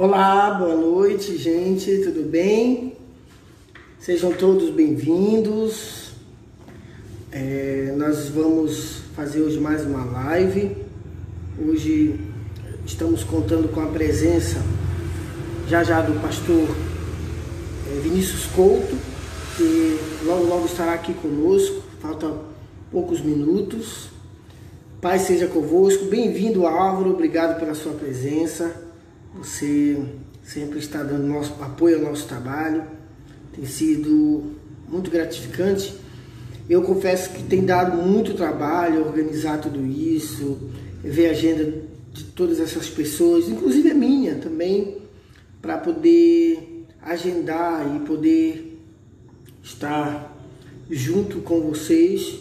Olá, boa noite, gente, tudo bem? Sejam todos bem-vindos. Nós vamos fazer hoje mais uma live. Hoje estamos contando com a presença já do pastor Vinícius Couto, que logo estará aqui conosco. Falta poucos minutos. Paz seja convosco. Bem-vindo, Álvaro. Obrigado pela sua presença. Você sempre está dando apoio ao nosso trabalho. Tem sido muito gratificante. Eu confesso que tem dado muito trabalho organizar tudo isso, ver a agenda de todas essas pessoas, inclusive a minha também, para poder agendar e poder estar junto com vocês,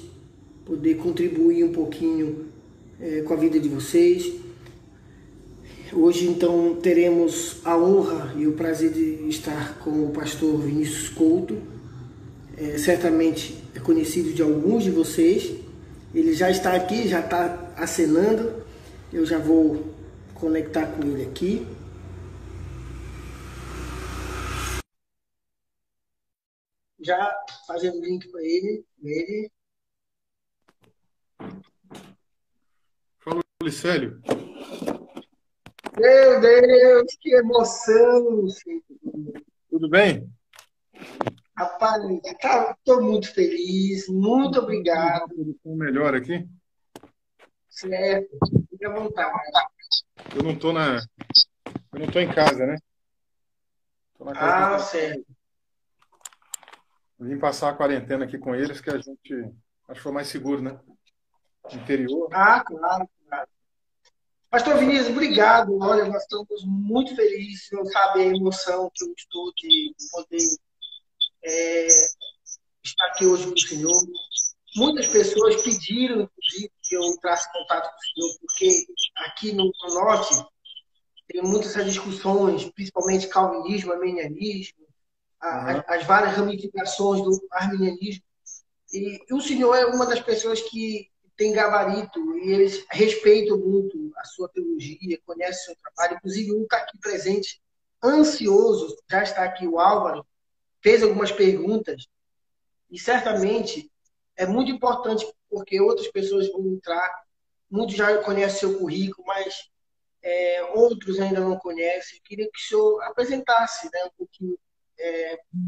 poder contribuir um pouquinho com a vida de vocês. Hoje, então, teremos a honra e o prazer de estar com o pastor Vinícius Couto. Certamente é conhecido de alguns de vocês. Ele já está aqui, já está acenando. Eu já vou conectar com ele aqui. Já fazendo link para ele. Fala, Licélio. Meu Deus, que emoção! Tudo bem? Rapaz, estou muito feliz, muito Uma obrigado. posição melhor aqui. Certo, fique à vontade. Eu não tô eu não tô em casa, né? Tô na casa dos Ah, meus pais. certo. Eu vim passar a quarentena aqui com eles, que a gente acho que foi mais seguro, né? Interior. Ah, claro, claro. Pastor Vinícius, obrigado. Olha, nós estamos muito felizes, não sabe a emoção que eu estou de poder estar aqui hoje com o Senhor. Muitas pessoas pediram, inclusive, que eu entrasse em contato com o Senhor, porque aqui no Norte tem muitas essas discussões, principalmente calvinismo, arminianismo, Aham. as várias ramificações do arminianismo. E o senhor é uma das pessoas que tem gabarito e eles respeitam muito a sua teologia, conhecem o seu trabalho. Inclusive, um está aqui presente, ansioso, já está aqui o Álvaro, fez algumas perguntas e certamente é muito importante porque outras pessoas vão entrar, muitos já conhecem seu currículo, mas outros ainda não conhecem. Eu queria que o senhor apresentasse, né, um pouquinho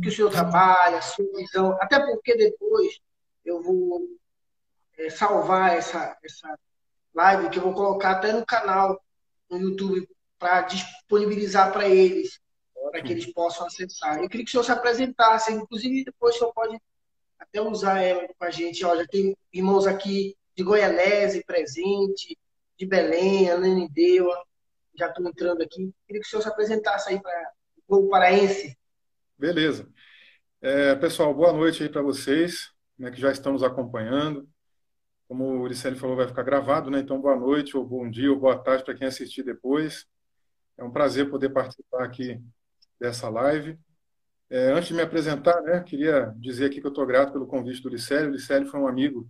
que o senhor trabalha, a sua visão, até porque depois eu vou salvar essa live, que eu vou colocar até no canal, no YouTube, para disponibilizar para eles, para que Ótimo. eles possam acessar. Eu queria que o senhor se apresentasse, inclusive depois o senhor pode até usar ela com a gente. Ó, já tem irmãos aqui de Goianese presente, de Belém, Ananindeua, já estão entrando aqui. Eu queria que o senhor se apresentasse aí para o povo paraense. Beleza. Pessoal, boa noite aí para vocês, né, que já estão nos acompanhando. Como o Licélio falou, vai ficar gravado, né? Então, boa noite, ou bom dia, ou boa tarde para quem assistir depois. É um prazer poder participar aqui dessa live. Antes de me apresentar, né, queria dizer aqui que eu estou grato pelo convite do Licélio. O Licélio foi um amigo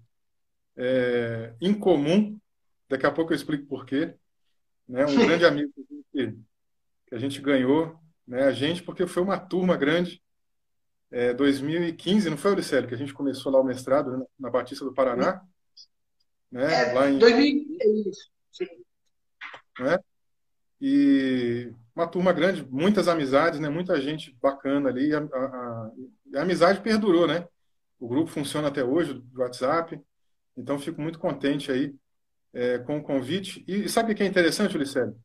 incomum, daqui a pouco eu explico por quê, né, um grande amigo que a gente ganhou, né, a gente, porque foi uma turma grande, 2015, não foi, Licélio, que a gente começou lá o mestrado, né, na Batista do Paraná, né, lá em, 2000, é isso. Sim. né, e uma turma grande, muitas amizades, né, muita gente bacana ali, a amizade perdurou, né, o grupo funciona até hoje, do WhatsApp. Então, fico muito contente aí com o convite. E sabe o que é interessante, Ulicélio?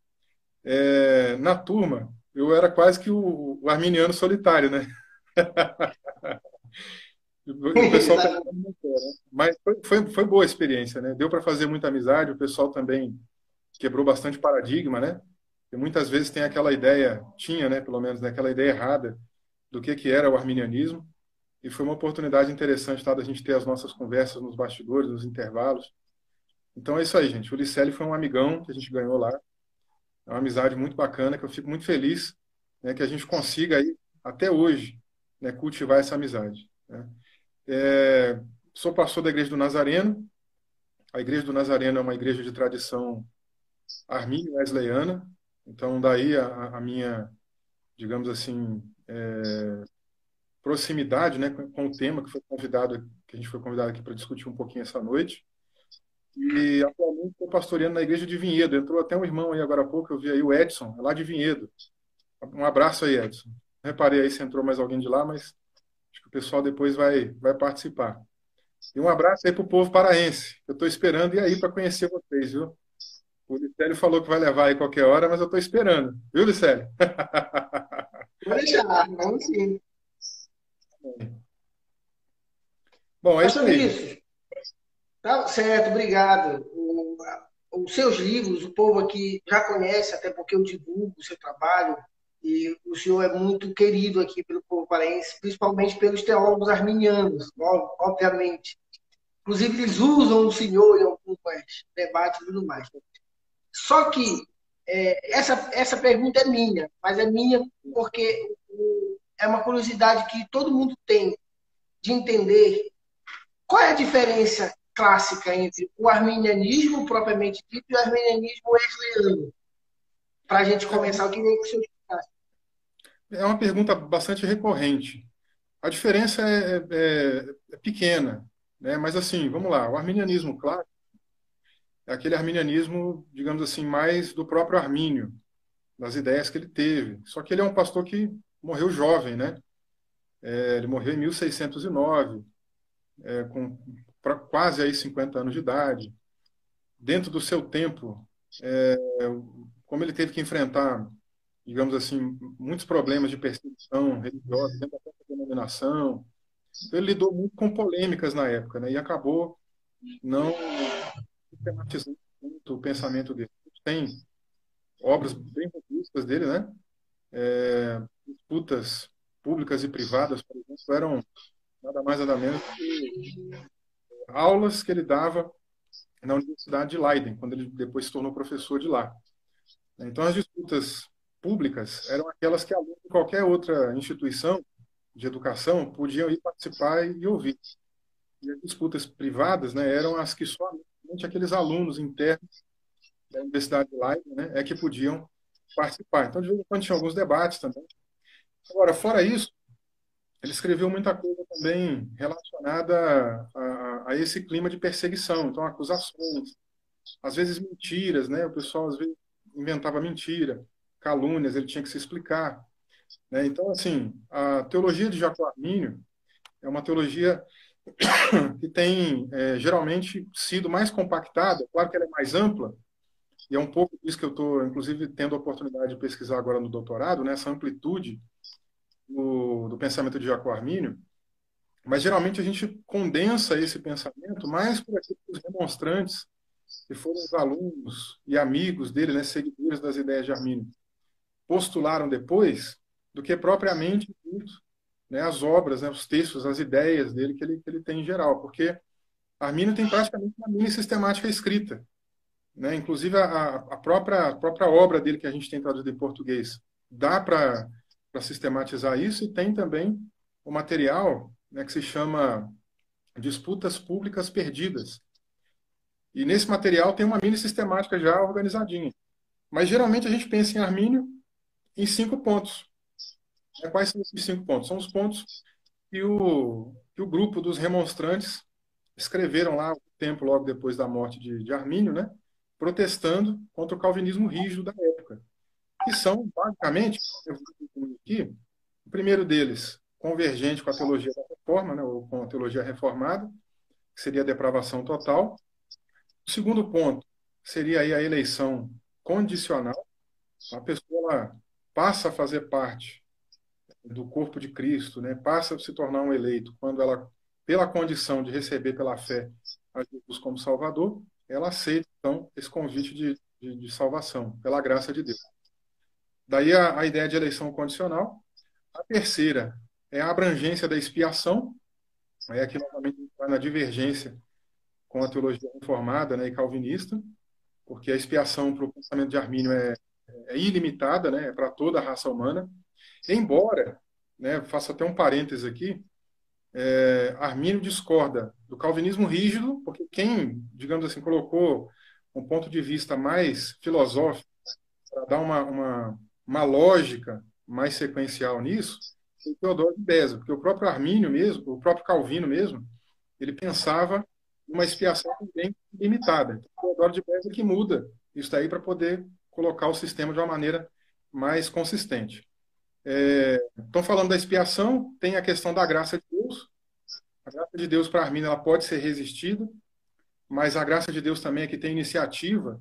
Na turma, eu era quase que o arminiano solitário, né? O pessoal pensava Exatamente. muito, né? Mas foi boa a experiência, né? Deu para fazer muita amizade, o pessoal também quebrou bastante paradigma, né? E muitas vezes tem aquela ideia, tinha, né, pelo menos, né, aquela ideia errada do que era o arminianismo. E foi uma oportunidade interessante, tá, da gente ter as nossas conversas nos bastidores, nos intervalos. Então é isso aí, gente. O Ulicelli foi um amigão que a gente ganhou lá. É uma amizade muito bacana, que eu fico muito feliz, né, que a gente consiga aí, até hoje, né, cultivar essa amizade, né? Sou pastor da Igreja do Nazareno. A Igreja do Nazareno é uma igreja de tradição armínio-wesleyana, Então, daí a minha, digamos assim, proximidade, né, com o tema que a gente foi convidado aqui para discutir um pouquinho essa noite. E atualmente estou pastoreando na igreja de Vinhedo. Entrou até um irmão aí agora há pouco, eu vi aí o Edson, é lá de Vinhedo. Um abraço aí, Edson. Reparei aí se entrou mais alguém de lá, mas acho que o pessoal depois vai participar. E um abraço aí para o povo paraense. Eu estou esperando ir aí para conhecer vocês, viu? O Licélio falou que vai levar aí qualquer hora, mas eu estou esperando. Viu, Licélio? Pode deixar, vamos sim. Bom, é isso Pastor aí. Vinícius, tá certo, obrigado. Os seus livros, o povo aqui já conhece, até porque eu divulgo o seu trabalho, e o senhor é muito querido aqui pelo povo paraense, principalmente pelos teólogos arminianos, obviamente. Inclusive, eles usam o senhor em alguns debates e tudo mais. Só que essa pergunta é minha, mas é minha porque é uma curiosidade que todo mundo tem de entender qual é a diferença clássica entre o arminianismo propriamente dito e o arminianismo wesleyano. Para a gente começar, eu queria que o senhor explicasse. É uma pergunta bastante recorrente. A diferença é pequena, né? Mas assim, vamos lá. O arminianismo clássico é aquele arminianismo, digamos assim, mais do próprio Armínio, das ideias que ele teve. Só que ele é um pastor que morreu jovem, né? Ele morreu em 1609, com quase aí 50 anos de idade. Dentro do seu tempo, como ele teve que enfrentar, digamos assim, muitos problemas de perseguição religiosa dentro da própria denominação, então, ele lidou muito com polêmicas na época, né? E acabou não sistematizando muito o pensamento dele. Tem obras bem robustas dele, né? Disputas públicas e privadas, por exemplo, eram nada mais nada menos que aulas que ele dava na Universidade de Leiden, quando ele depois se tornou professor de lá. Então, as disputas públicas eram aquelas que alunos de qualquer outra instituição de educação podiam ir participar e ouvir. E as disputas privadas, né, eram as que somente aqueles alunos internos da Universidade de Leiden, né, é que podiam participar. Então, de vez em quando tinha alguns debates também. Agora, fora isso, ele escreveu muita coisa também relacionada a esse clima de perseguição. Então, acusações, às vezes mentiras, né? O pessoal às vezes inventava mentira, calúnias, ele tinha que se explicar, né? Então, assim, a teologia de Jacó Armínio é uma teologia que tem geralmente sido mais compactada. Claro que ela é mais ampla, e é um pouco disso que eu estou, inclusive, tendo a oportunidade de pesquisar agora no doutorado, né? Essa amplitude do pensamento de Jacó Armínio. Mas geralmente a gente condensa esse pensamento mais por aqueles demonstrantes que foram os alunos e amigos dele, né, seguidores das ideias de Armínio, postularam depois, do que propriamente dito, né, as obras, né, os textos, as ideias dele que ele tem em geral, porque Armínio tem praticamente uma mini sistemática escrita, né, inclusive a própria obra dele que a gente tem traduzido em português dá para sistematizar isso, e tem também o material, né, que se chama Disputas Públicas Perdidas. E nesse material tem uma mini sistemática já organizadinha. Mas geralmente a gente pensa em Armínio em 5 pontos. Quais são esses 5 pontos? São os pontos que o grupo dos remonstrantes escreveram lá o tempo logo depois da morte de Armínio, né? Protestando contra o calvinismo rígido da época. Que são, basicamente, eu vou aqui, o primeiro deles, convergente com a teologia da reforma, né? Ou com a teologia reformada, que seria a depravação total. O segundo ponto seria aí a eleição condicional. A pessoa ela passa a fazer parte do corpo de Cristo, né? Passa a se tornar um eleito quando ela, pela condição de receber pela fé a Jesus como Salvador, ela aceita então esse convite de salvação pela graça de Deus. Daí a ideia de eleição condicional. A terceira é a abrangência da expiação. Aí aqui novamente a gente vai na divergência com a teologia reformada, né, e calvinista, porque a expiação para o pensamento de Armínio é ilimitada, né, é para toda a raça humana. Embora, né, faço até um parêntese aqui, Armínio discorda do calvinismo rígido, porque quem, digamos assim, colocou um ponto de vista mais filosófico dar uma lógica mais sequencial nisso, foi Teodoro de Beza, porque o próprio Armínio mesmo, o próprio Calvino mesmo, ele pensava numa expiação também limitada. Então, Teodoro de Beza que muda isso daí para poder colocar o sistema de uma maneira mais consistente. Então, falando da expiação, tem a questão da graça de Deus. A graça de Deus para Armínio ela pode ser resistida, mas a graça de Deus também é que tem iniciativa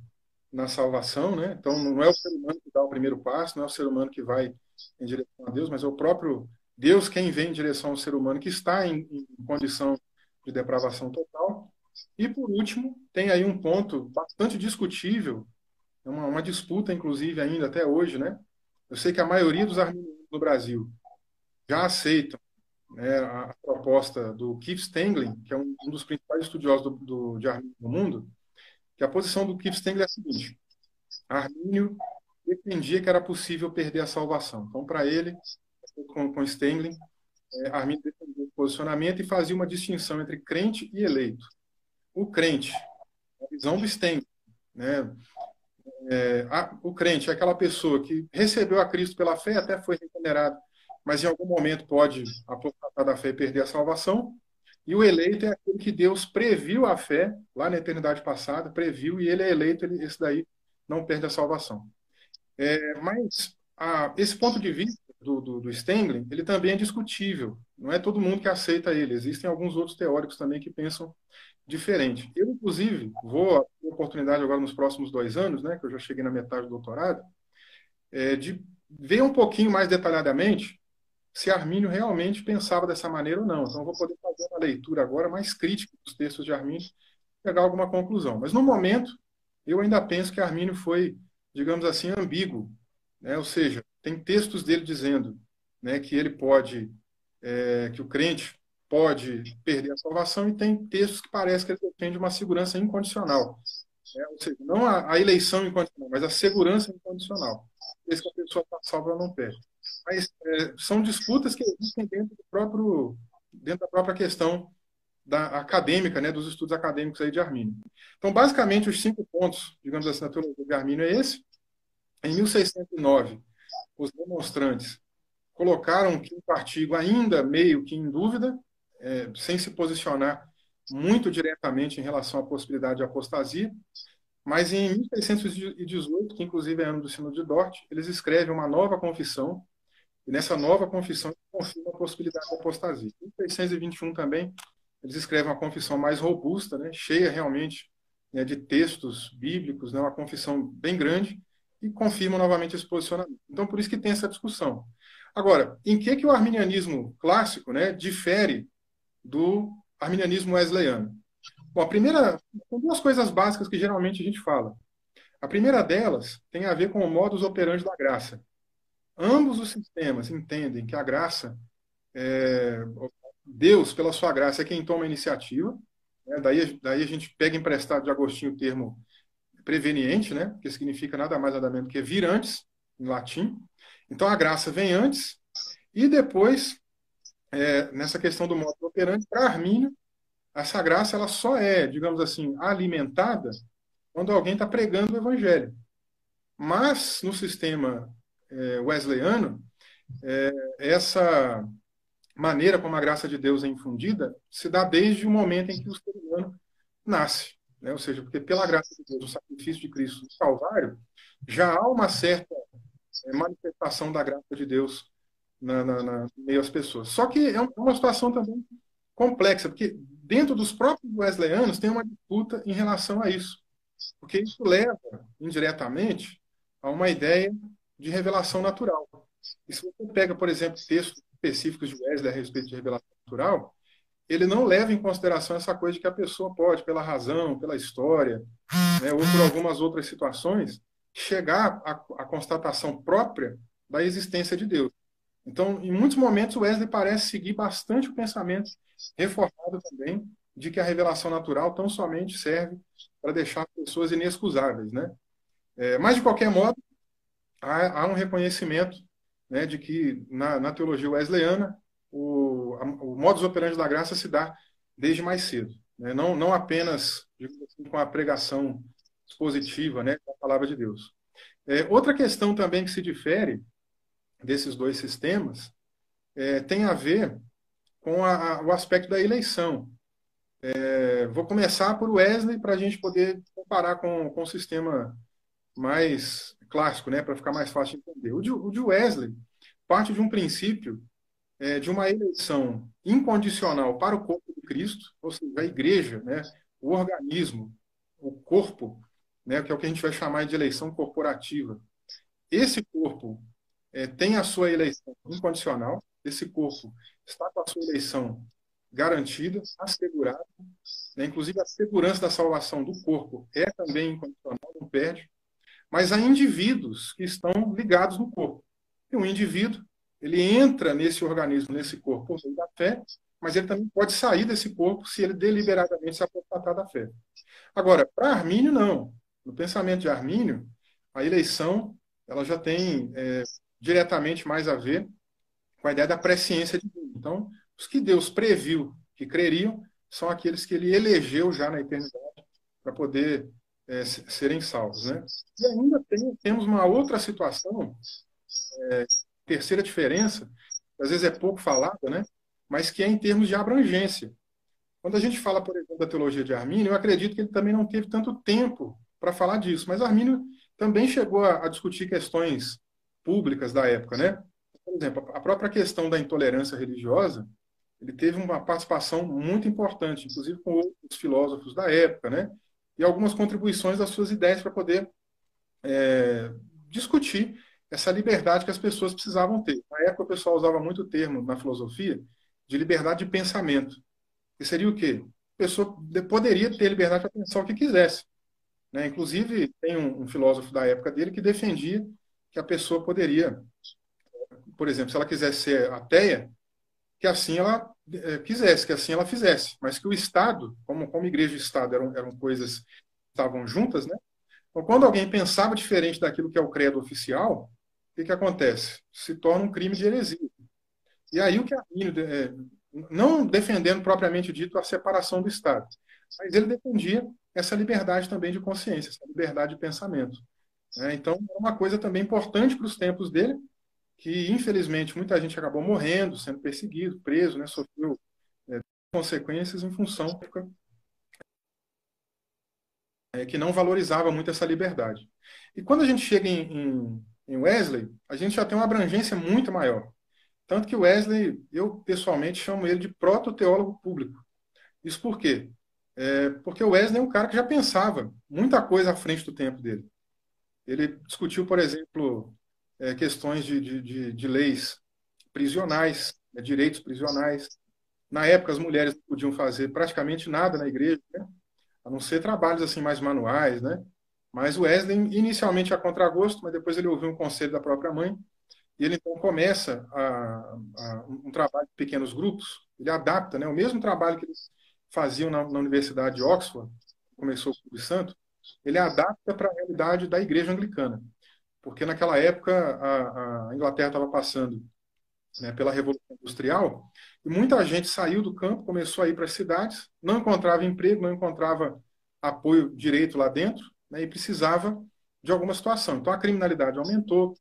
na salvação, né? Então, não é o ser humano que dá o primeiro passo, não é o ser humano que vai em direção a Deus, mas é o próprio Deus quem vem em direção ao ser humano que está em condição de depravação total. E, por último, tem aí um ponto bastante discutível, uma disputa, inclusive, ainda até hoje, né? Eu sei que a maioria dos arminianos no Brasil já aceitam, né, a proposta do Keith Stenglin, que é um dos principais estudiosos de Armínio no mundo, que a posição do Keith Stenglin é a seguinte: Armínio defendia que era possível perder a salvação. Então, para ele, com Stenglin, Armínio defendia o posicionamento e fazia uma distinção entre crente e eleito. O crente, a visão do Stenglin, né? O crente é aquela pessoa que recebeu a Cristo pela fé, até foi regenerado, mas em algum momento pode apostatar da fé e perder a salvação. E o eleito é aquele que Deus previu a fé, lá na eternidade passada, previu, e ele é eleito, esse daí não perde a salvação. Mas esse ponto de vista do Stenglin, ele também é discutível. Não é todo mundo que aceita ele. Existem alguns outros teóricos também que pensam diferente. Eu, inclusive, vou ter a oportunidade agora nos próximos 2 anos, né, que eu já cheguei na metade do doutorado, de ver um pouquinho mais detalhadamente se Armínio realmente pensava dessa maneira ou não. Então, eu vou poder fazer uma leitura agora mais crítica dos textos de Armínio e pegar alguma conclusão. Mas, no momento, eu ainda penso que Armínio foi, digamos assim, ambíguo, né? Ou seja, tem textos dele dizendo, né, que ele pode, que o crente pode perder a salvação, e tem textos que parece que ele defende uma segurança incondicional, né? Ou seja, não a eleição incondicional, mas a segurança incondicional. Desde que a pessoa está salva, ela não perde. Mas são disputas que existem dentro da própria questão acadêmica, né, dos estudos acadêmicos aí de Armínio. Então, basicamente, os 5 pontos, digamos assim, na teologia de Armínio é esse. Em 1609, os demonstrantes colocaram o 5º artigo ainda meio que em dúvida, sem se posicionar muito diretamente em relação à possibilidade de apostasia, mas em 1618, que inclusive é ano do Sínodo de Dort, eles escrevem uma nova confissão, e nessa nova confissão eles confirmam a possibilidade de apostasia. Em 1621 também, eles escrevem uma confissão mais robusta, né, cheia realmente, né, de textos bíblicos, né, uma confissão bem grande, e confirmam novamente esse posicionamento. Então, por isso que tem essa discussão. Agora, em que o arminianismo clássico, né, difere do arminianismo wesleyano? Bom, são 2 coisas básicas que geralmente a gente fala. A primeira delas tem a ver com o modus operandi da graça. Ambos os sistemas entendem que a graça, Deus, pela sua graça, é quem toma a iniciativa, né? Daí a gente pega emprestado de Agostinho o termo preveniente, né, que significa nada mais nada menos que vir antes, em latim. Então, a graça vem antes, e depois, nessa questão do modus operandi, para Armínio, essa graça ela só é, digamos assim, alimentada quando alguém está pregando o evangelho. Mas, no sistema wesleyano, essa maneira como a graça de Deus é infundida se dá desde o momento em que o ser humano nasce, né? Ou seja, porque pela graça de Deus, o sacrifício de Cristo no Calvário, já há uma certa manifestação da graça de Deus no meio às pessoas. Só que é uma situação também complexa, porque dentro dos próprios wesleyanos tem uma disputa em relação a isso, porque isso leva, indiretamente, a uma ideia de revelação natural. E se você pega, por exemplo, textos específicos de Wesley a respeito de revelação natural, ele não leva em consideração essa coisa de que a pessoa pode, pela razão, pela história, né, ou por algumas outras situações, chegar à constatação própria da existência de Deus. Então, em muitos momentos, Wesley parece seguir bastante o pensamento reformado também de que a revelação natural tão somente serve para deixar as pessoas inexcusáveis, né? Mas, de qualquer modo, há um reconhecimento, né, de que na teologia wesleyana o modus operandi da graça se dá desde mais cedo, né? Não apenas, digamos assim, com a pregação expositiva, né, da palavra de Deus. Outra questão também que se difere desses dois sistemas tem a ver com o aspecto da eleição. Vou começar por Wesley para a gente poder comparar com o sistema mais clássico, né, para ficar mais fácil de entender. O de Wesley parte de um princípio de uma eleição incondicional para o corpo de Cristo, ou seja, a igreja, né, o organismo, o corpo, né, que é o que a gente vai chamar de eleição corporativa. Esse corpo tem a sua eleição incondicional, esse corpo está com a sua eleição garantida, assegurada, né? Inclusive a segurança da salvação do corpo é também incondicional, não perde, mas há indivíduos que estão ligados no corpo. E um indivíduo, ele entra nesse organismo, nesse corpo, por meio da fé, mas ele também pode sair desse corpo se ele deliberadamente se apostatar da fé. Agora, para Armínio, não. No pensamento de Armínio, a eleição ela já tem diretamente mais a ver com a ideia da presciência divina. Então, os que Deus previu que creriam são aqueles que ele elegeu já na eternidade para poder serem salvos, né? E ainda temos uma outra situação, terceira diferença, que às vezes é pouco falada, né? Mas que é em termos de abrangência. Quando a gente fala, por exemplo, da teologia de Armínio, eu acredito que ele também não teve tanto tempo para falar disso, mas Armínio também chegou a discutir questões públicas da época, né? Por exemplo, a própria questão da intolerância religiosa, ele teve uma participação muito importante, inclusive com outros filósofos da época, né? E algumas contribuições das suas ideias para poder discutir essa liberdade que as pessoas precisavam ter. Na época, o pessoal usava muito o termo na filosofia de liberdade de pensamento. Que seria o quê? A pessoa poderia ter liberdade para pensar o que quisesse, né? Inclusive, tem um filósofo da época dele que defendia que a pessoa poderia, por exemplo, se ela quisesse ser ateia, que assim ela quisesse, que assim ela fizesse, mas que o Estado, como igreja e Estado eram coisas que estavam juntas, né? Então, quando alguém pensava diferente daquilo que é o credo oficial, o que acontece? Se torna um crime de heresia. E aí o que Armínio, não defendendo propriamente dito a separação do Estado, mas ele defendia essa liberdade também de consciência, essa liberdade de pensamento, né? Então, é uma coisa também importante para os tempos dele, que infelizmente muita gente acabou morrendo, sendo perseguido, preso, né, sofreu consequências em função que não valorizava muito essa liberdade. E quando a gente chega em Wesley, a gente já tem uma abrangência muito maior. Tanto que Wesley, eu pessoalmente chamo ele de proto-teólogo público. Isso por quê? Porque o Wesley é um cara que já pensava muita coisa à frente do tempo dele. Ele discutiu, por exemplo, questões de leis prisionais, direitos prisionais. Na época, as mulheres não podiam fazer praticamente nada na igreja, né? A não ser trabalhos assim mais manuais, né? Mas o Wesley, inicialmente a contragosto, mas depois ele ouviu um conselho da própria mãe, e ele então começa um trabalho de pequenos grupos. Ele adapta, né, o mesmo trabalho que eles faziam na Universidade de Oxford, começou o Clube Santo, ele adapta para a realidade da igreja anglicana. Porque naquela época a Inglaterra estava passando, né, pela Revolução Industrial, e muita gente saiu do campo, começou a ir para as cidades, não encontrava emprego, não encontrava apoio direito lá dentro, né, e precisava de alguma situação. Então a criminalidade aumentou,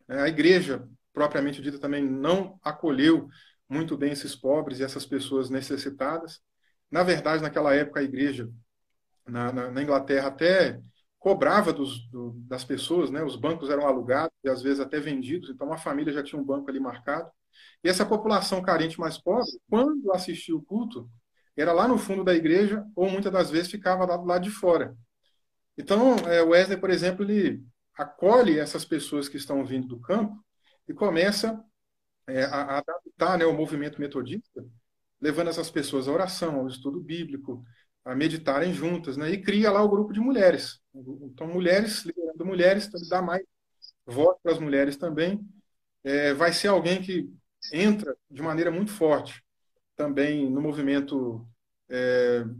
a igreja, propriamente dita, também não acolheu muito bem esses pobres e essas pessoas necessitadas. Na verdade, naquela época, a igreja, na Inglaterra, até cobrava das pessoas, né? Os bancos eram alugados e, às vezes, até vendidos. Então, uma família já tinha um banco ali marcado. E essa população carente mais pobre, quando assistia o culto, era lá no fundo da igreja ou, muitas das vezes, ficava lá do lado de fora. Então, Wesley, por exemplo, ele acolhe essas pessoas que estão vindo do campo e começa a adaptar, né, o movimento metodista, levando essas pessoas à oração, ao estudo bíblico, a meditarem juntas, né, e cria lá o grupo de mulheres. Então, mulheres, liderando mulheres, então, dá mais voz para as mulheres também. Vai ser alguém que entra de maneira muito forte também no movimento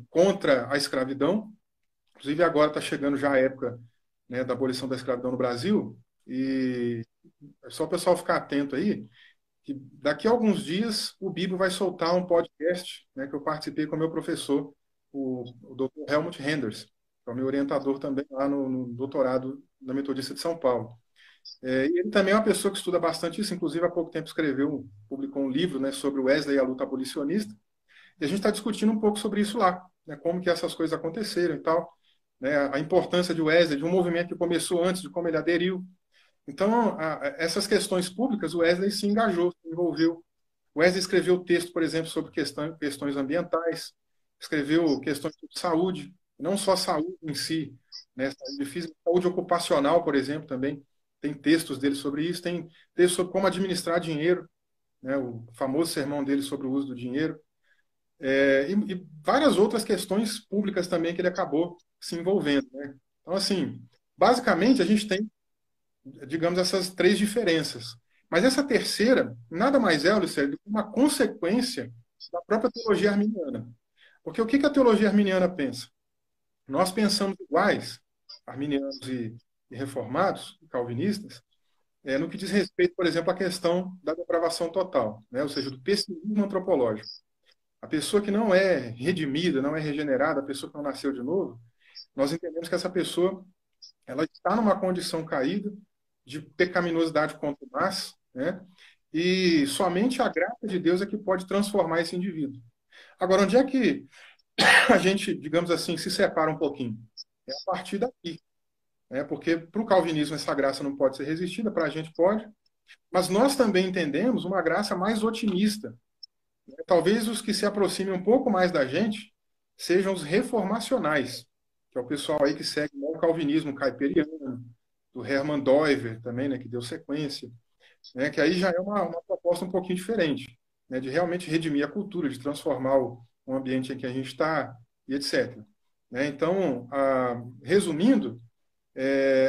contra a escravidão. Inclusive, agora está chegando já a época, né, da abolição da escravidão no Brasil, e é só o pessoal ficar atento aí, que daqui a alguns dias o Bibo vai soltar um podcast, né, que eu participei com o meu professor, o Dr. Helmut Renders. é o meu orientador também lá no doutorado da Metodista de São Paulo. E ele também é uma pessoa que estuda bastante isso, inclusive há pouco tempo publicou um livro, né, sobre o Wesley e a luta abolicionista, e a gente está discutindo um pouco sobre isso lá, né, como que essas coisas aconteceram e tal, né, a importância de Wesley, de um movimento que começou antes, de como ele aderiu. Então, essas questões públicas, o Wesley se engajou, se envolveu. O Wesley escreveu texto, por exemplo, sobre questões ambientais, escreveu questões de saúde, não só saúde em si, né, saúde física, saúde ocupacional, por exemplo, também. Tem textos dele sobre isso, tem textos sobre como administrar dinheiro, né, o famoso sermão dele sobre o uso do dinheiro, e várias outras questões públicas também que ele acabou se envolvendo, né? Então, assim, basicamente a gente tem, digamos, essas três diferenças. Mas essa terceira nada mais é, Ulisses, do que uma consequência da própria teologia arminiana. Porque o que a teologia arminiana pensa? Nós pensamos iguais, arminianos e reformados, calvinistas, no que diz respeito, por exemplo, à questão da depravação total, né? Ou seja, do pessimismo antropológico. A pessoa que não é redimida, não é regenerada, a pessoa que não nasceu de novo, nós entendemos que essa pessoa ela está numa condição caída de pecaminosidade contumaz, né? E somente a graça de Deus é que pode transformar esse indivíduo. Agora, onde é que a gente, digamos assim, se separa um pouquinho? É a partir daqui. Porque para o calvinismo essa graça não pode ser resistida, para a gente pode, mas nós também entendemos uma graça mais otimista. Talvez os que se aproximem um pouco mais da gente sejam os reformacionais, que é o pessoal aí que segue o calvinismo caipiriano, do Hermann Doiver também, né, que deu sequência, né, que aí já é uma proposta um pouquinho diferente, né, de realmente redimir a cultura, de transformar o ambiente em que a gente está, e etc. Então, resumindo,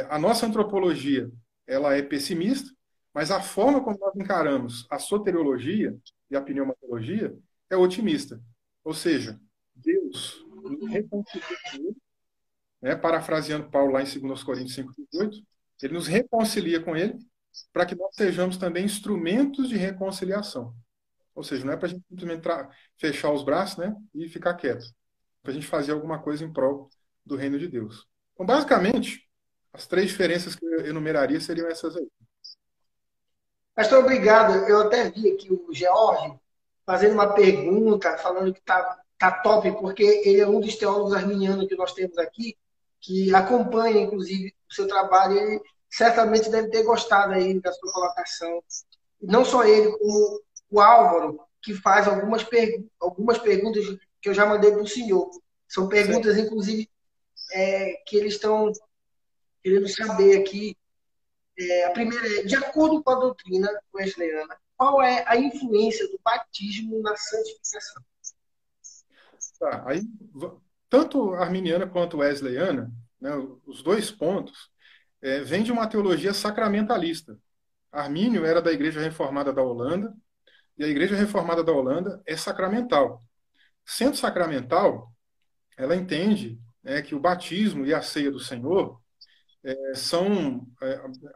a nossa antropologia ela é pessimista, mas a forma como nós encaramos a soteriologia e a pneumatologia é otimista. Ou seja, Deus nos reconcilia com ele, né, parafraseando Paulo lá em 2 Coríntios 5:18, ele nos reconcilia com ele para que nós sejamos também instrumentos de reconciliação. Ou seja, não é para a gente simplesmente fechar os braços, né, e ficar quieto. É para a gente fazer alguma coisa em prol do reino de Deus. Então, basicamente, as três diferenças que eu enumeraria seriam essas aí. Pastor, obrigado. Eu até vi aqui o George fazendo uma pergunta, falando que tá top, porque ele é um dos teólogos arminianos que nós temos aqui, que acompanha, inclusive, o seu trabalho. Ele certamente deve ter gostado aí da sua colocação. Não só ele, como o Álvaro, que faz algumas perguntas que eu já mandei para o senhor. São perguntas, sim, inclusive, que eles estão querendo saber aqui. A primeira é, de acordo com a doutrina wesleyana, qual é a influência do batismo na santificação? Tá, aí, tanto arminiana quanto wesleyana, né, os dois pontos, vêm de uma teologia sacramentalista. Armínio era da Igreja Reformada da Holanda, e a Igreja Reformada da Holanda é sacramental. Sendo sacramental, ela entende que o batismo e a ceia do Senhor são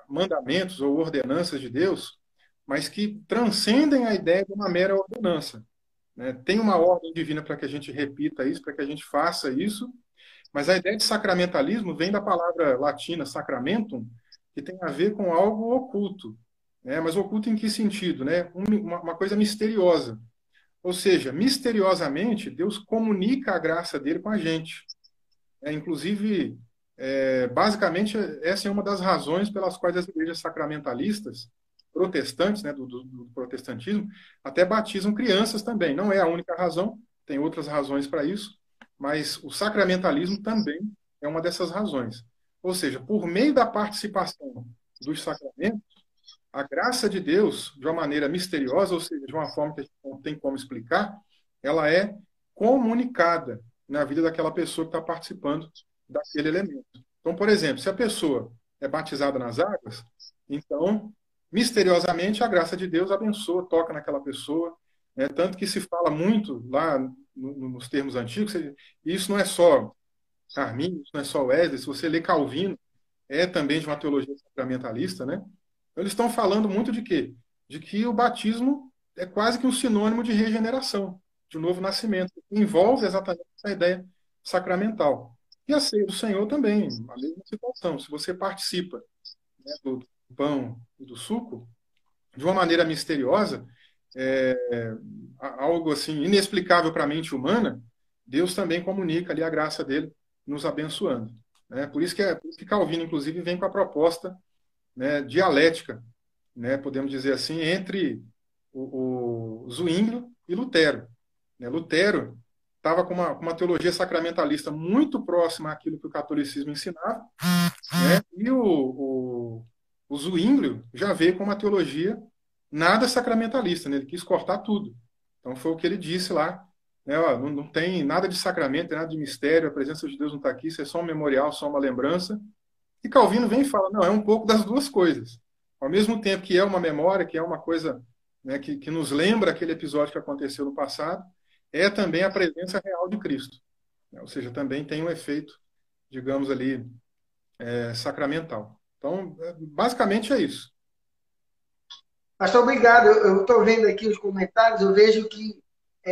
mandamentos ou ordenanças de Deus, mas que transcendem a ideia de uma mera ordenança. Tem uma ordem divina para que a gente repita isso, para que a gente faça isso, mas a ideia de sacramentalismo vem da palavra latina sacramentum, que tem a ver com algo oculto. Mas oculto em que sentido? Uma coisa misteriosa. Ou seja, misteriosamente, Deus comunica a graça dele com a gente. Inclusive, basicamente, essa é uma das razões pelas quais as igrejas sacramentalistas, protestantes, do protestantismo, até batizam crianças também. Não é a única razão, tem outras razões para isso, mas o sacramentalismo também é uma dessas razões. Ou seja, por meio da participação dos sacramentos, a graça de Deus, de uma maneira misteriosa, ou seja, de uma forma que a gente não tem como explicar, ela é comunicada na vida daquela pessoa que está participando daquele elemento. Então, por exemplo, se a pessoa é batizada nas águas, então, misteriosamente, a graça de Deus abençoa, toca naquela pessoa, tanto que se fala muito lá nos termos antigos, e isso não é só Armínio, isso não é só Wesley, se você lê Calvino, é também de uma teologia sacramentalista, né? Eles estão falando muito de quê? De que o batismo é quase que um sinônimo de regeneração, de um novo nascimento, que envolve exatamente essa ideia sacramental. E a ceia do Senhor também, a mesma situação. Se você participa, né, do pão e do suco, de uma maneira misteriosa, é, algo assim inexplicável para a mente humana, Deus também comunica ali a graça dele nos abençoando. Né? Por isso que Calvino, inclusive, vem com a proposta, né, dialética, né, podemos dizer assim, entre o Zwinglio e Lutero. Né? Lutero estava com uma teologia sacramentalista muito próxima àquilo que o catolicismo ensinava, né? E o Zwinglio já veio com uma teologia nada sacramentalista, né? Ele quis cortar tudo. Então foi o que ele disse lá, né? Ó, não tem nada de sacramento, nada de mistério, a presença de Deus não está aqui, isso é só um memorial, só uma lembrança. E Calvino vem e fala, não, é um pouco das duas coisas. Ao mesmo tempo que é uma memória, que é uma coisa, né, que nos lembra aquele episódio que aconteceu no passado, é também a presença real de Cristo. Né? Ou seja, também tem um efeito, digamos ali, sacramental. Então, basicamente é isso. Pastor, obrigado. Eu estou vendo aqui os comentários, eu vejo que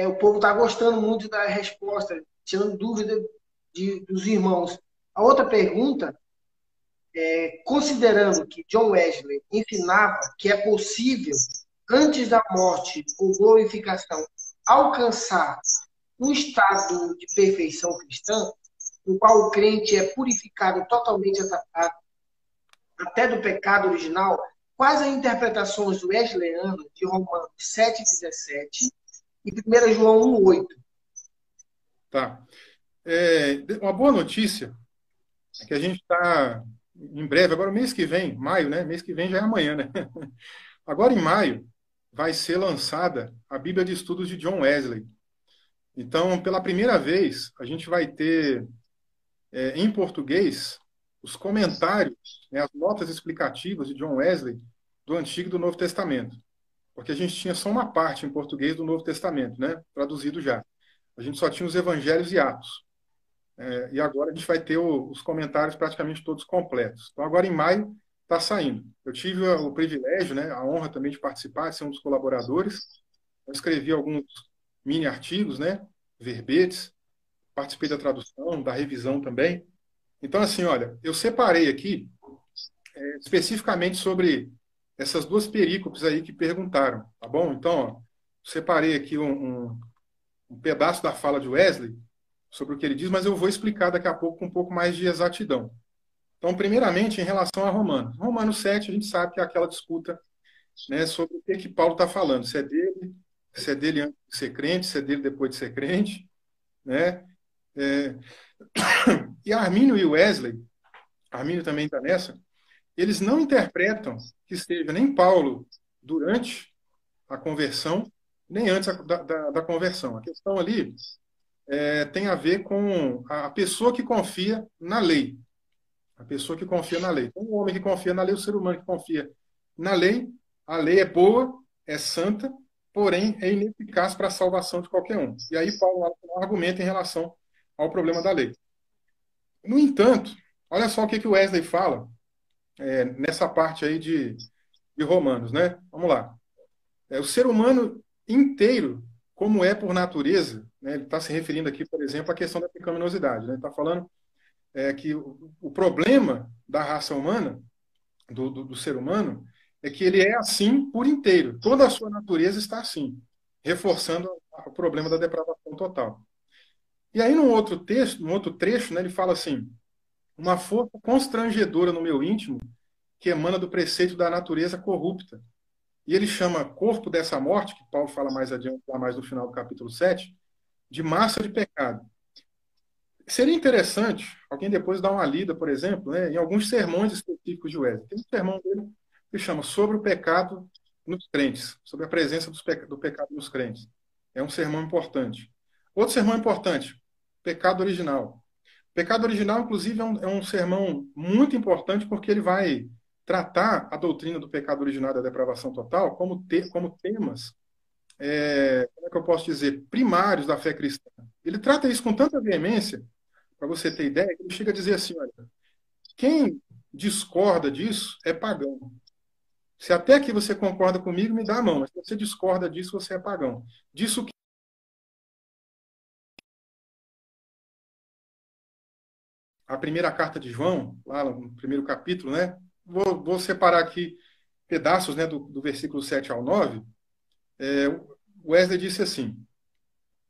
o povo está gostando muito da resposta, tirando dúvida dos irmãos. A outra pergunta, considerando que John Wesley ensinava que é possível, antes da morte ou glorificação, alcançar um estado de perfeição cristã, no qual o crente é purificado totalmente até do pecado original, quais as interpretações wesleyanas de Romanos 7,17 e 1 João 1,8? Tá. Uma boa notícia é que a gente está em breve, agora mês que vem, maio, né? Mês que vem já é amanhã, né? Agora em maio vai ser lançada a Bíblia de Estudos de John Wesley. Então, pela primeira vez, a gente vai ter em português os comentários, né, as notas explicativas de John Wesley do Antigo e do Novo Testamento. Porque a gente tinha só uma parte em português do Novo Testamento, né? Traduzido já. A gente só tinha os Evangelhos e Atos. E agora a gente vai ter os comentários praticamente todos completos. Então, agora em maio está saindo. Eu tive o privilégio, né, a honra também de participar, de ser um dos colaboradores. Eu escrevi alguns mini artigos, né, verbetes, participei da tradução, da revisão também. Então, assim, olha, eu separei aqui especificamente sobre essas duas perícopes aí que perguntaram, tá bom? Então, ó, separei aqui um pedaço da fala de Wesley sobre o que ele diz, mas eu vou explicar daqui a pouco com um pouco mais de exatidão. Então, primeiramente, em relação a Romanos. Romanos 7, a gente sabe que é aquela disputa, né, sobre o que Paulo está falando, se é dele antes de ser crente, se é dele depois de ser crente, né? É, e Armínio e Wesley, Armínio também está nessa, eles não interpretam que esteja nem Paulo durante a conversão, nem antes da conversão. A questão ali tem a ver com a pessoa que confia na lei. A pessoa que confia na lei. Então, o homem que confia na lei, o ser humano que confia na lei, a lei é boa, é santa, porém é ineficaz para a salvação de qualquer um. E aí Paulo argumenta em relação ao problema da lei. No entanto, olha só o que o Wesley fala nessa parte aí de Romanos, né? Vamos lá. O ser humano inteiro, como é por natureza, né? Ele está se referindo aqui, por exemplo, à questão da pecaminosidade, né? Ele está falando que o problema da raça humana, do ser humano, é que ele é assim por inteiro. Toda a sua natureza está assim, reforçando o problema da depravação total. E aí, num outro texto, num outro trecho, né, ele fala assim: uma força constrangedora no meu íntimo que emana do preceito da natureza corrupta. E ele chama corpo dessa morte, que Paulo fala mais adiante, lá mais no final do capítulo 7, de massa de pecado. Seria interessante alguém depois dar uma lida, por exemplo, né, em alguns sermões específicos de Wesley. Tem um sermão dele que chama Sobre o Pecado nos Crentes, sobre a presença do pecado nos crentes. É um sermão importante. Outro sermão importante, pecado original. Pecado original, inclusive, é um sermão muito importante porque ele vai tratar a doutrina do pecado original e da depravação total como temas, como é que eu posso dizer, primários da fé cristã. Ele trata isso com tanta veemência, para você ter ideia, que ele chega a dizer assim, olha, quem discorda disso é pagão. Se até que você concorda comigo, me dá a mão, mas se você discorda disso, você é pagão. Disso a primeira carta de João, lá no primeiro capítulo, né? Vou separar aqui pedaços, né, do versículo 7 ao 9. O Wesley disse assim,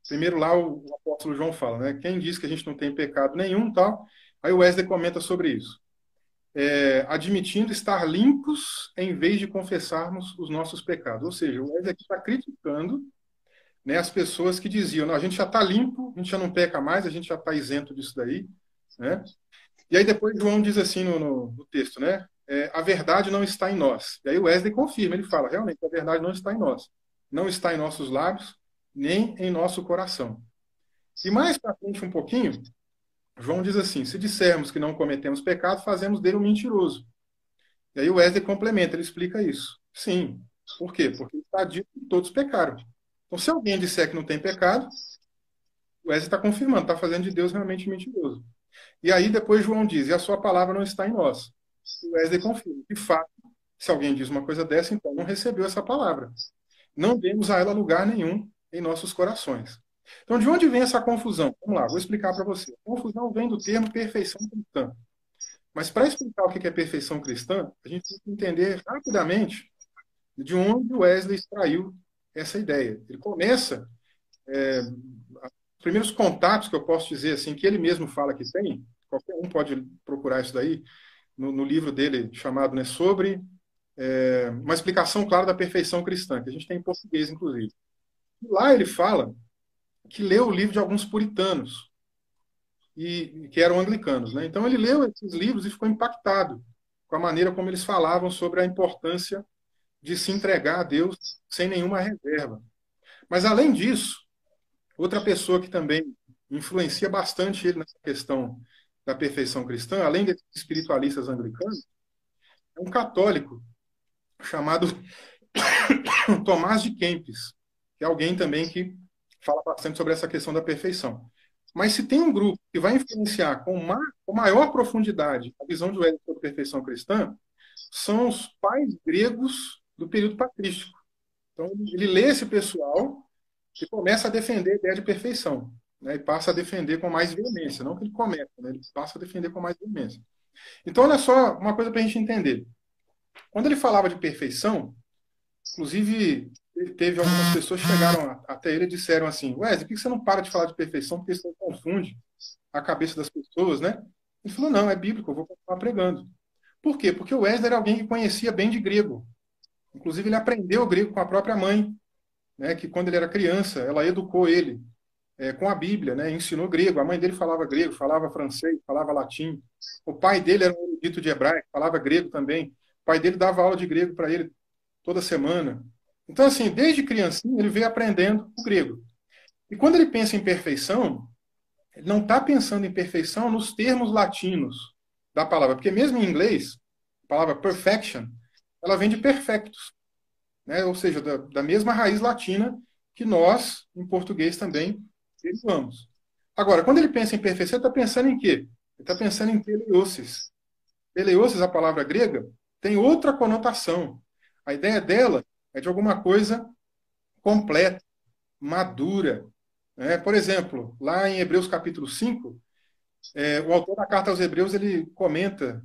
primeiro lá o apóstolo João fala, né? Quem diz que a gente não tem pecado nenhum, tal. Aí o Wesley comenta sobre isso. Admitindo estar limpos em vez de confessarmos os nossos pecados. Ou seja, o Wesley aqui está criticando, né, as pessoas que diziam, não, a gente já está limpo, a gente já não peca mais, a gente já está isento disso daí, né? E aí depois João diz assim no texto, né? A verdade não está em nós. E aí o Wesley confirma, ele fala, realmente, a verdade não está em nós. Não está em nossos lábios, nem em nosso coração. E mais para frente um pouquinho, João diz assim, se dissermos que não cometemos pecado, fazemos dele um mentiroso. E aí o Wesley complementa, ele explica isso. Sim. Por quê? Porque está dito que todos pecaram. Então, se alguém disser que não tem pecado, o Wesley está confirmando, está fazendo de Deus realmente mentiroso. E aí depois João diz, e a sua palavra não está em nós. O Wesley confirma. De fato, se alguém diz uma coisa dessa, então não recebeu essa palavra. Não demos a ela lugar nenhum em nossos corações. Então, de onde vem essa confusão? Vamos lá, vou explicar para você. A confusão vem do termo perfeição cristã. Mas para explicar o que é perfeição cristã, a gente tem que entender rapidamente de onde o Wesley extraiu essa ideia. Ele começa, os primeiros contatos que eu posso dizer, assim, que ele mesmo fala que tem, qualquer um pode procurar isso daí, no livro dele chamado, né, sobre uma explicação clara da perfeição cristã, que a gente tem em português, inclusive. E lá ele fala que leu o livro de alguns puritanos, que eram anglicanos, né? Então ele leu esses livros e ficou impactado com a maneira como eles falavam sobre a importância de se entregar a Deus sem nenhuma reserva. Mas além disso, outra pessoa que também influencia bastante ele nessa questão da perfeição cristã, além desses espiritualistas anglicanos, é um católico chamado Tomás de Kempis, que é alguém também que fala bastante sobre essa questão da perfeição. Mas se tem um grupo que vai influenciar com maior profundidade a visão de Wesley sobre perfeição cristã, são os pais gregos do período patrístico. Então, ele lê esse pessoal e começa a defender a ideia de perfeição, né? E passa a defender com mais veemência. Não que ele cometa, né? Ele passa a defender com mais veemência. Então, olha só uma coisa para a gente entender. Quando ele falava de perfeição, inclusive, teve algumas pessoas que chegaram até ele e disseram assim, Wesley, por que você não para de falar de perfeição? Porque isso confunde a cabeça das pessoas, né? Ele falou, não, é bíblico, eu vou continuar pregando. Por quê? Porque o Wesley era alguém que conhecia bem de grego. Inclusive, ele aprendeu grego com a própria mãe, né? Que quando ele era criança, ela educou ele com a Bíblia, né? Ensinou grego. A mãe dele falava grego, falava francês, falava latim. O pai dele era um erudito de hebraico, falava grego também. O pai dele dava aula de grego para ele toda semana. Então, assim, desde criancinha, ele veio aprendendo o grego. E quando ele pensa em perfeição, ele não está pensando em perfeição nos termos latinos da palavra, porque mesmo em inglês, a palavra perfection, ela vem de perfectus, né? Ou seja, da mesma raiz latina que nós, em português, também derivamos. Agora, quando ele pensa em perfeição, ele está pensando em quê? Ele está pensando em teleiosis. Teleiosis, a palavra grega, tem outra conotação. A ideia dela é de alguma coisa completa, madura. Né? Por exemplo, lá em Hebreus capítulo 5, o autor da carta aos Hebreus ele comenta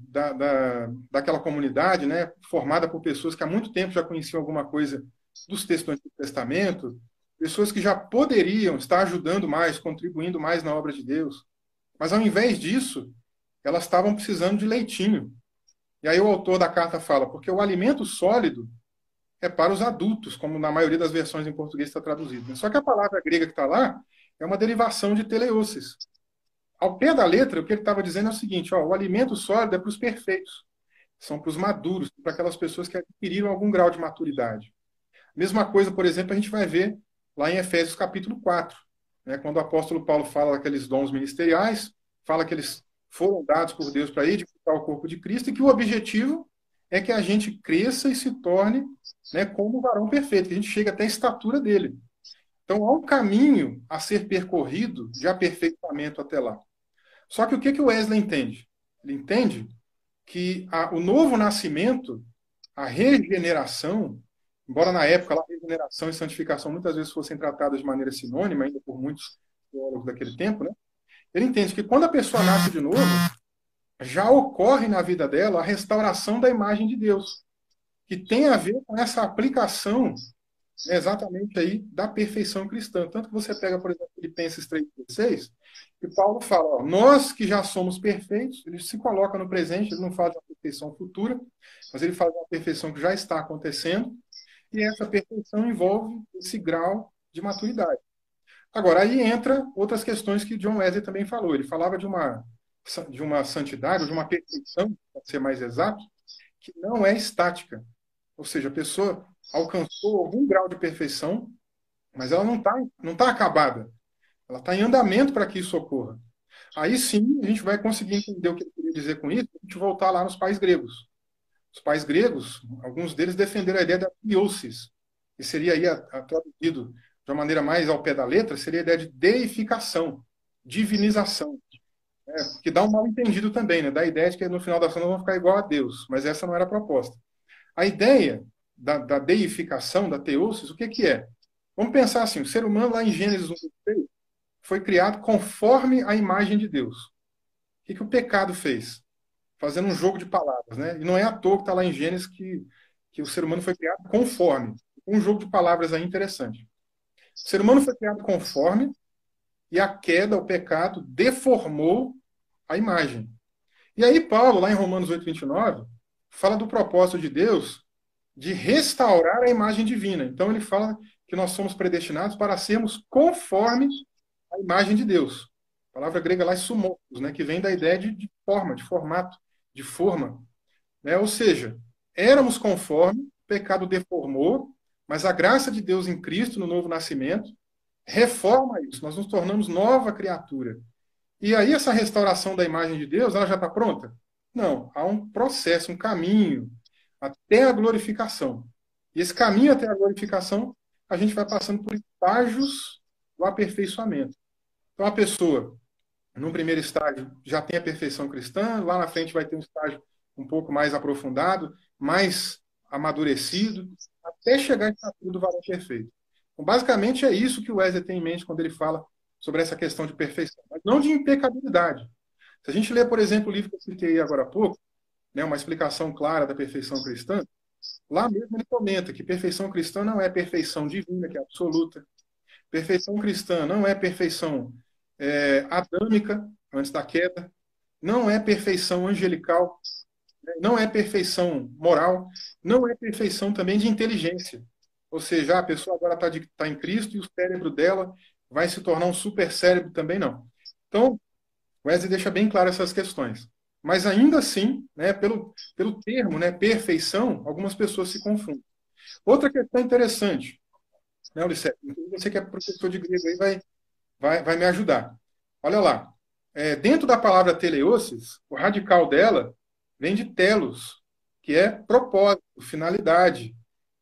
daquela comunidade, né, formada por pessoas que há muito tempo já conheciam alguma coisa dos textos do Antigo Testamento, pessoas que já poderiam estar ajudando mais, contribuindo mais na obra de Deus. Mas ao invés disso, elas estavam precisando de leitinho. E aí o autor da carta fala, porque o alimento sólido é para os adultos, como na maioria das versões em português está traduzido. Só que a palavra grega que está lá é uma derivação de teleiosis. Ao pé da letra, o que ele estava dizendo é o seguinte, ó, o alimento sólido é para os perfeitos, são para os maduros, para aquelas pessoas que adquiriram algum grau de maturidade. Mesma coisa, por exemplo, a gente vai ver lá em Efésios capítulo 4, né, quando o apóstolo Paulo fala daqueles dons ministeriais, fala que eles foram dados por Deus para edificar o corpo de Cristo e que o objetivo é que a gente cresça e se torne, né, como o varão perfeito, que a gente chegue até a estatura dele. Então, há um caminho a ser percorrido de aperfeiçoamento até lá. Só que o que o Wesley entende? Ele entende que o novo nascimento, a regeneração, embora na época a regeneração e santificação muitas vezes fossem tratadas de maneira sinônima, ainda por muitos teólogos daquele tempo, né? Ele entende que quando a pessoa nasce de novo, já ocorre na vida dela a restauração da imagem de Deus, que tem a ver com essa aplicação, né, exatamente aí da perfeição cristã. Tanto que você pega, por exemplo, Filipenses 3,16, e Paulo fala, ó, nós que já somos perfeitos, ele se coloca no presente, ele não fala de uma perfeição futura, mas ele fala de uma perfeição que já está acontecendo, e essa perfeição envolve esse grau de maturidade. Agora, aí entra outras questões que John Wesley também falou. Ele falava de uma santidade, ou de uma perfeição, para ser mais exato, que não é estática. Ou seja, a pessoa alcançou algum grau de perfeição, mas ela não tá acabada. Ela está em andamento para que isso ocorra. Aí sim, a gente vai conseguir entender o que ele queria dizer com isso, a gente voltar lá nos pais gregos. Os pais gregos, alguns deles defenderam a ideia da theosis, que seria aí traduzido de uma maneira mais ao pé da letra, seria a ideia de deificação, divinização, né? Que dá um mal entendido também, né? Da ideia de que no final das contas vão ficar igual a Deus, mas essa não era a proposta. A ideia da deificação, da teosis, o que que é? Vamos pensar assim, o ser humano lá em Gênesis 1:6 foi criado conforme a imagem de Deus. O que que o pecado fez? Fazendo um jogo de palavras, né? E não é à toa que está lá em Gênesis que o ser humano foi criado conforme. Um jogo de palavras aí interessante. O ser humano foi criado conforme e a queda, o pecado, deformou a imagem. E aí Paulo, lá em Romanos 8:29, fala do propósito de Deus de restaurar a imagem divina. Então ele fala que nós somos predestinados para sermos conforme a imagem de Deus. A palavra grega lá é sumos, né, que vem da ideia de forma, de formato, de forma. Né? Ou seja, éramos conforme, o pecado deformou, mas a graça de Deus em Cristo, no novo nascimento, reforma isso. Nós nos tornamos nova criatura. E aí essa restauração da imagem de Deus, ela já está pronta? Não, há um processo, um caminho até a glorificação. E esse caminho até a glorificação, a gente vai passando por estágios do aperfeiçoamento. Então a pessoa, no primeiro estágio, já tem a perfeição cristã, lá na frente vai ter um estágio um pouco mais aprofundado, mais amadurecido, até chegar à estatura do varão perfeito. Então, basicamente é isso que o Wesley tem em mente quando ele fala sobre essa questão de perfeição, mas não de impecabilidade. Se a gente ler, por exemplo, o livro que eu citei agora há pouco, né, uma explicação clara da perfeição cristã, lá mesmo ele comenta que perfeição cristã não é perfeição divina, que é absoluta. Perfeição cristã não é perfeição adâmica, antes da queda, não é perfeição angelical, né, não é perfeição moral, não é perfeição também de inteligência. Ou seja, a pessoa agora tá em Cristo e o cérebro dela vai se tornar um super cérebro também não. Então, Wesley deixa bem claro essas questões. Mas ainda assim, né, pelo termo, né, perfeição, algumas pessoas se confundem. Outra questão interessante, né, Ulisses, você que é professor de grego aí vai me ajudar. Olha lá, dentro da palavra teleosis, o radical dela vem de telos, que é propósito, finalidade.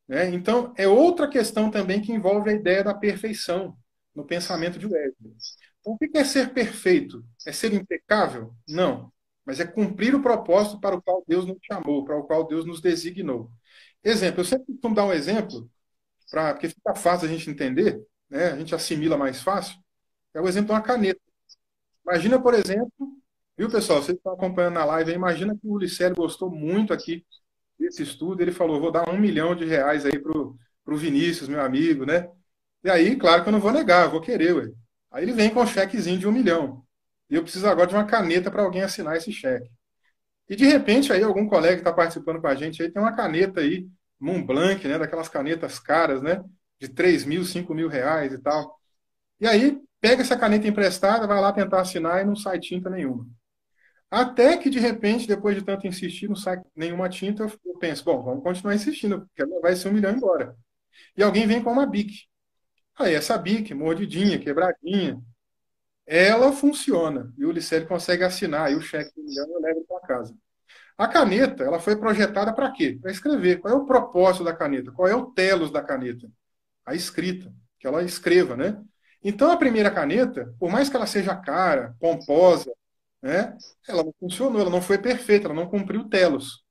Né? Então, é outra questão também que envolve a ideia da perfeição no pensamento de Wesley. Então, o que é ser perfeito? É ser impecável? Não. Mas é cumprir o propósito para o qual Deus nos chamou, para o qual Deus nos designou. Exemplo, eu sempre costumo dar um exemplo, porque fica fácil a gente entender, né? A gente assimila mais fácil. É o exemplo de uma caneta. Imagina, por exemplo, viu, pessoal, vocês estão acompanhando na live, imagina que o Ulisses gostou muito aqui desse estudo, ele falou, vou dar R$ 1 milhão aí pro Vinícius, meu amigo, né? E aí, claro que eu não vou negar, eu vou querer, ué. Aí ele vem com um chequezinho de 1 milhão. E eu preciso agora de uma caneta para alguém assinar esse cheque. E de repente, aí, algum colega que está participando com a gente aí tem uma caneta aí, Montblanc, né? Daquelas canetas caras, né? De 3 mil, 5 mil reais e tal. E aí, pega essa caneta emprestada, vai lá tentar assinar e não sai tinta nenhuma. Até que, de repente, depois de tanto insistir, não sai nenhuma tinta, eu penso, bom, vamos continuar insistindo, porque vai ser 1 milhão embora. E alguém vem com uma Bic. Aí, essa Bic, mordidinha, quebradinha, ela funciona. E o Ulisses consegue assinar aí o cheque de 1 milhão e eu levo para casa. A caneta, ela foi projetada para quê? Para escrever. Qual é o propósito da caneta? Qual é o telos da caneta? A escrita, que ela escreva, né? Então, a primeira caneta, por mais que ela seja cara, pomposa, né, ela não funcionou, ela não foi perfeita, ela não cumpriu o telos.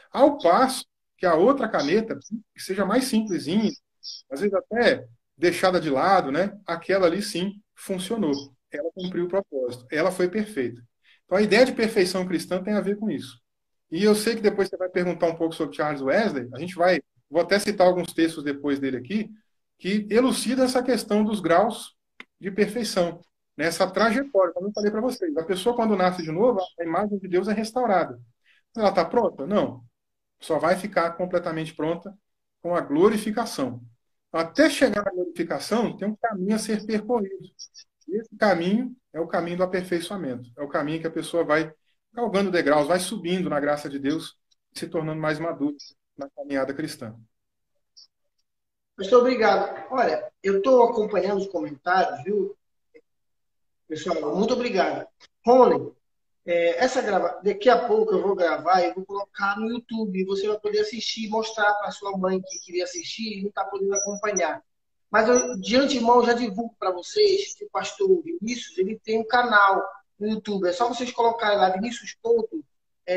Ao passo que a outra caneta, que seja mais simplesinha, às vezes até deixada de lado, né, aquela ali sim funcionou. Ela cumpriu o propósito, ela foi perfeita. Então, a ideia de perfeição cristã tem a ver com isso. E eu sei que depois você vai perguntar um pouco sobre Charles Wesley. Vou até citar alguns textos depois dele aqui, que elucida essa questão dos graus de perfeição, nessa trajetória, como eu falei para vocês. A pessoa, quando nasce de novo, a imagem de Deus é restaurada. Ela está pronta? Não. Só vai ficar completamente pronta com a glorificação. Até chegar à glorificação, tem um caminho a ser percorrido. E esse caminho é o caminho do aperfeiçoamento. É o caminho que a pessoa vai galgando degraus, vai subindo na graça de Deus, se tornando mais madura na caminhada cristã. Muito obrigado. Olha, eu estou acompanhando os comentários, viu, pessoal? Muito obrigado. Rony, daqui a pouco eu vou gravar e vou colocar no YouTube. Você vai poder assistir e mostrar para sua mãe que queria assistir e não está podendo acompanhar. Mas eu, de antemão, já divulgo para vocês que o pastor Vinícius ele tem um canal no YouTube. É só vocês colocarem lá, Vinícius Couto.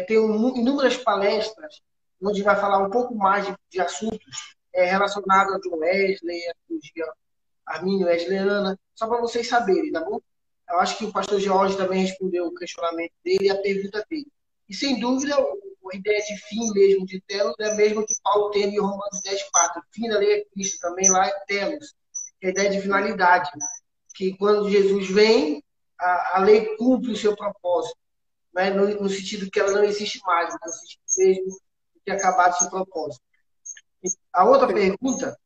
Tem inúmeras palestras onde vai falar um pouco mais de assuntos relacionados a John Wesley, a teologia Armínio Wesleyana, só para vocês saberem, tá bom? Eu acho que o pastor George também respondeu o questionamento dele e a pergunta dele. E, sem dúvida, a ideia de fim mesmo de telos é a mesma que Paulo tem em Romanos 10:4. O fim da lei é Cristo, também lá é telos. É a ideia de finalidade. Que quando Jesus vem, a lei cumpre o seu propósito. Né? No sentido que ela não existe mais, no sentido mesmo de ter acabado o seu propósito. A outra pergunta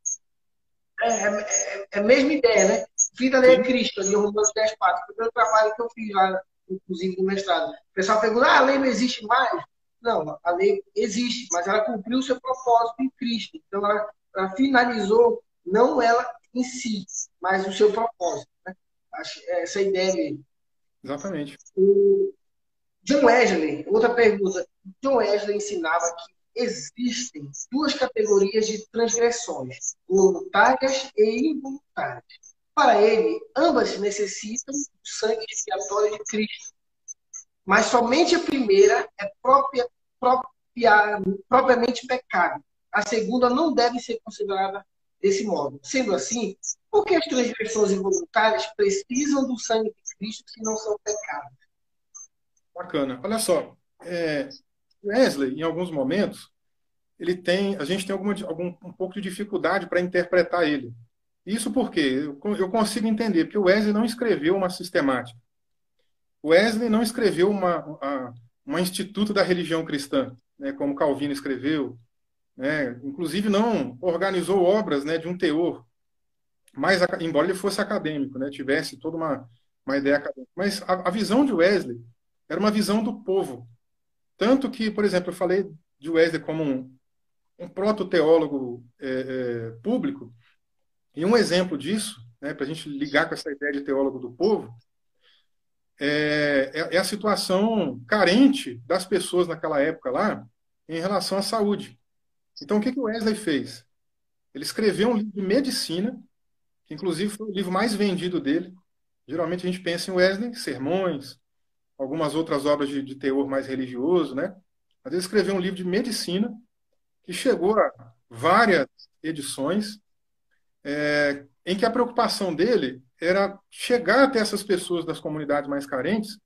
é a mesma ideia, né? Vida lei é Cristo, ali, Romanos 10:4. Foi o meu trabalho que eu fiz lá, inclusive, no mestrado. O pessoal pergunta, a lei não existe mais? Não, a lei existe, mas ela cumpriu o seu propósito em Cristo. Então, ela finalizou, não ela em si, mas o seu propósito. Né? Essa é a ideia mesmo. Exatamente. O John Wesley, outra pergunta. John Wesley ensinava que existem duas categorias de transgressões, voluntárias e involuntárias. Para ele, ambas necessitam do sangue expiatório de Cristo. Mas somente a primeira é propriamente pecado. A segunda não deve ser considerada desse modo. Sendo assim, por que as transgressões involuntárias precisam do sangue de Cristo se não são pecados? Bacana. Olha só, Wesley, em alguns momentos, a gente tem um pouco de dificuldade para interpretar ele. Isso porque eu consigo entender, porque o Wesley não escreveu uma sistemática. O Wesley não escreveu uma instituto da religião cristã, né, como Calvino escreveu, né, inclusive não organizou obras, né, de um teor, embora ele fosse acadêmico, né, tivesse toda uma ideia acadêmica. Mas a visão de Wesley era uma visão do povo. Tanto que, por exemplo, eu falei de Wesley como um proto-teólogo público, e um exemplo disso, né, para a gente ligar com essa ideia de teólogo do povo, é a situação carente das pessoas naquela época lá em relação à saúde. Então, o que o Wesley fez? Ele escreveu um livro de medicina, que inclusive foi o livro mais vendido dele. Geralmente a gente pensa em Wesley, sermões, algumas outras obras de teor mais religioso, né? Mas ele escreveu um livro de medicina que chegou a várias edições, em que a preocupação dele era chegar até essas pessoas das comunidades mais carentes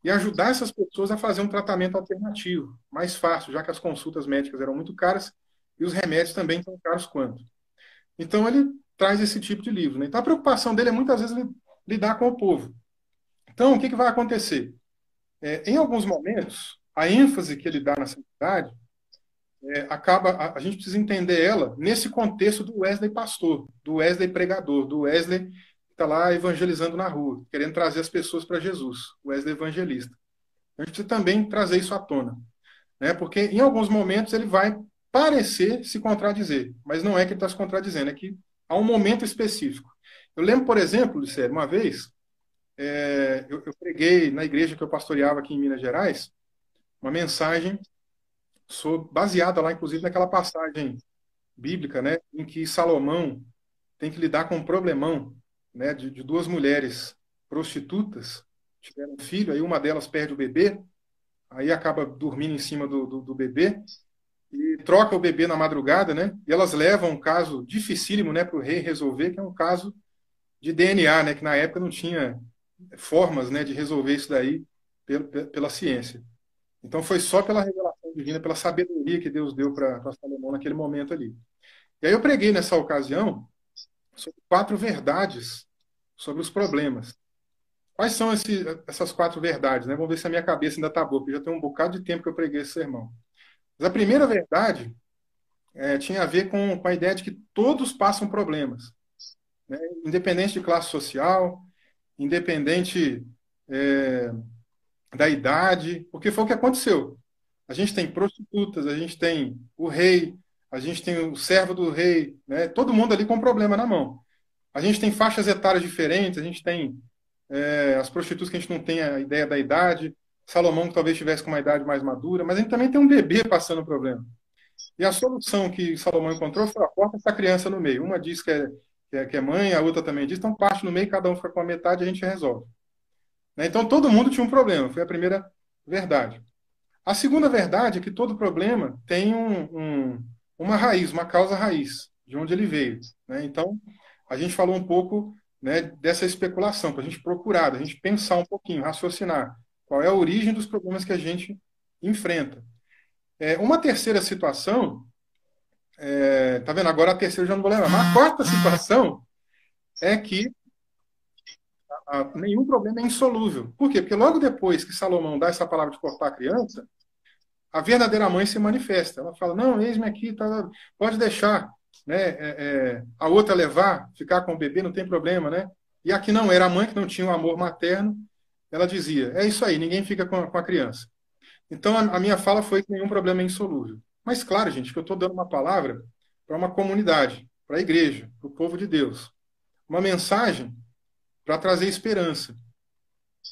e ajudar essas pessoas a fazer um tratamento alternativo, mais fácil, já que as consultas médicas eram muito caras e os remédios também tão caros quanto. Então ele traz esse tipo de livro. Né? Então a preocupação dele é muitas vezes lidar com o povo. Então o que vai acontecer? Em alguns momentos, a ênfase que ele dá na santidade a gente precisa entender ela nesse contexto do Wesley pastor, do Wesley pregador, do Wesley que está lá evangelizando na rua, querendo trazer as pessoas para Jesus, o Wesley evangelista. A gente precisa também trazer isso à tona, né? Porque em alguns momentos ele vai parecer se contradizer, mas não é que ele está se contradizendo, é que há um momento específico. Eu lembro, por exemplo, Lucério, uma vez, eu preguei na igreja que eu pastoreava aqui em Minas Gerais, uma mensagem baseada lá, inclusive, naquela passagem bíblica, né, em que Salomão tem que lidar com um problemão, né, de duas mulheres prostitutas, tiveram um filho, aí uma delas perde o bebê, aí acaba dormindo em cima do bebê, e troca o bebê na madrugada, né, e elas levam um caso dificílimo, né, para o rei resolver, que é um caso de DNA, né, que na época não tinha formas, né, de resolver isso daí pela ciência. Então foi só pela revelação divina, pela sabedoria que Deus deu para Salomão naquele momento ali. E aí eu preguei nessa ocasião sobre 4 verdades sobre os problemas. Quais são essas 4 verdades, né? Vamos ver se a minha cabeça ainda está boa, porque já tem um bocado de tempo que eu preguei esse sermão. Mas a primeira verdade tinha a ver com a ideia de que todos passam problemas, né? Independente de classe social, independente é, da idade, porque foi o que aconteceu. A gente tem prostitutas, a gente tem o rei, a gente tem o servo do rei, né? Todo mundo ali com um problema na mão. A gente tem faixas etárias diferentes, a gente tem as prostitutas que a gente não tem a ideia da idade, Salomão que talvez tivesse com uma idade mais madura, mas a gente também tem um bebê passando problema. E a solução que Salomão encontrou foi: corta essa criança no meio. Uma diz que é mãe, a outra também diz, então parte no meio, cada um fica com a metade e a gente resolve. Né? Então todo mundo tinha um problema, foi a primeira verdade. A segunda verdade é que todo problema tem uma raiz, uma causa raiz, de onde ele veio. Né? Então, a gente falou um pouco, né, dessa especulação, para a gente procurar, a gente pensar um pouquinho, raciocinar qual é a origem dos problemas que a gente enfrenta. Uma terceira situação, tá vendo? Agora a terceira eu já não vou lembrar, mas a quarta situação é que nenhum problema é insolúvel. Por quê? Porque logo depois que Salomão dá essa palavra de cortar a criança, a verdadeira mãe se manifesta. Ela fala: não, eis-me aqui, tá, pode deixar, né, a outra levar, ficar com o bebê, não tem problema, né? E a que não era a mãe, que não tinha o amor materno, ela dizia: é isso aí, ninguém fica com a criança. Então, a minha fala foi que nenhum problema é insolúvel. Mas, claro, gente, que eu estou dando uma palavra para uma comunidade, para a igreja, para o povo de Deus. Uma mensagem para trazer esperança.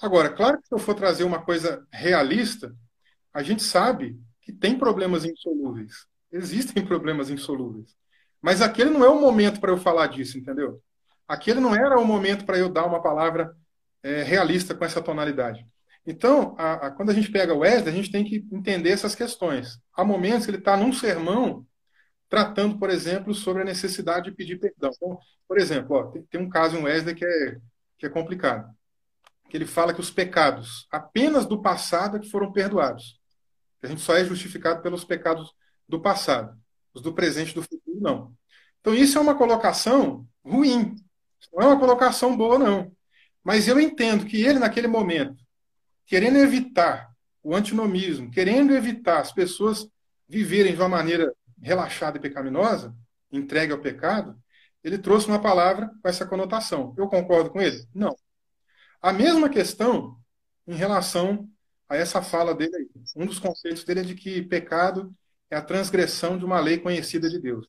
Agora, claro que se eu for trazer uma coisa realista, a gente sabe que tem problemas insolúveis. Existem problemas insolúveis. Mas aquele não é o momento para eu falar disso, entendeu? Aquele não era o momento para eu dar uma palavra realista com essa tonalidade. Então, quando a gente pega o Wesley, a gente tem que entender essas questões. Há momentos que ele está num sermão tratando, por exemplo, sobre a necessidade de pedir perdão. Então, por exemplo, tem um caso em Wesley que é complicado, que ele fala que os pecados apenas do passado é que foram perdoados. A gente só é justificado pelos pecados do passado. Os do presente e do futuro, não. Então, isso é uma colocação ruim. Não é uma colocação boa, não. Mas eu entendo que ele, naquele momento, querendo evitar o antinomismo, querendo evitar as pessoas viverem de uma maneira relaxada e pecaminosa, entregue ao pecado, ele trouxe uma palavra com essa conotação. Eu concordo com ele? Não. A mesma questão em relação a essa fala dele aí. Um dos conceitos dele é de que pecado é a transgressão de uma lei conhecida de Deus.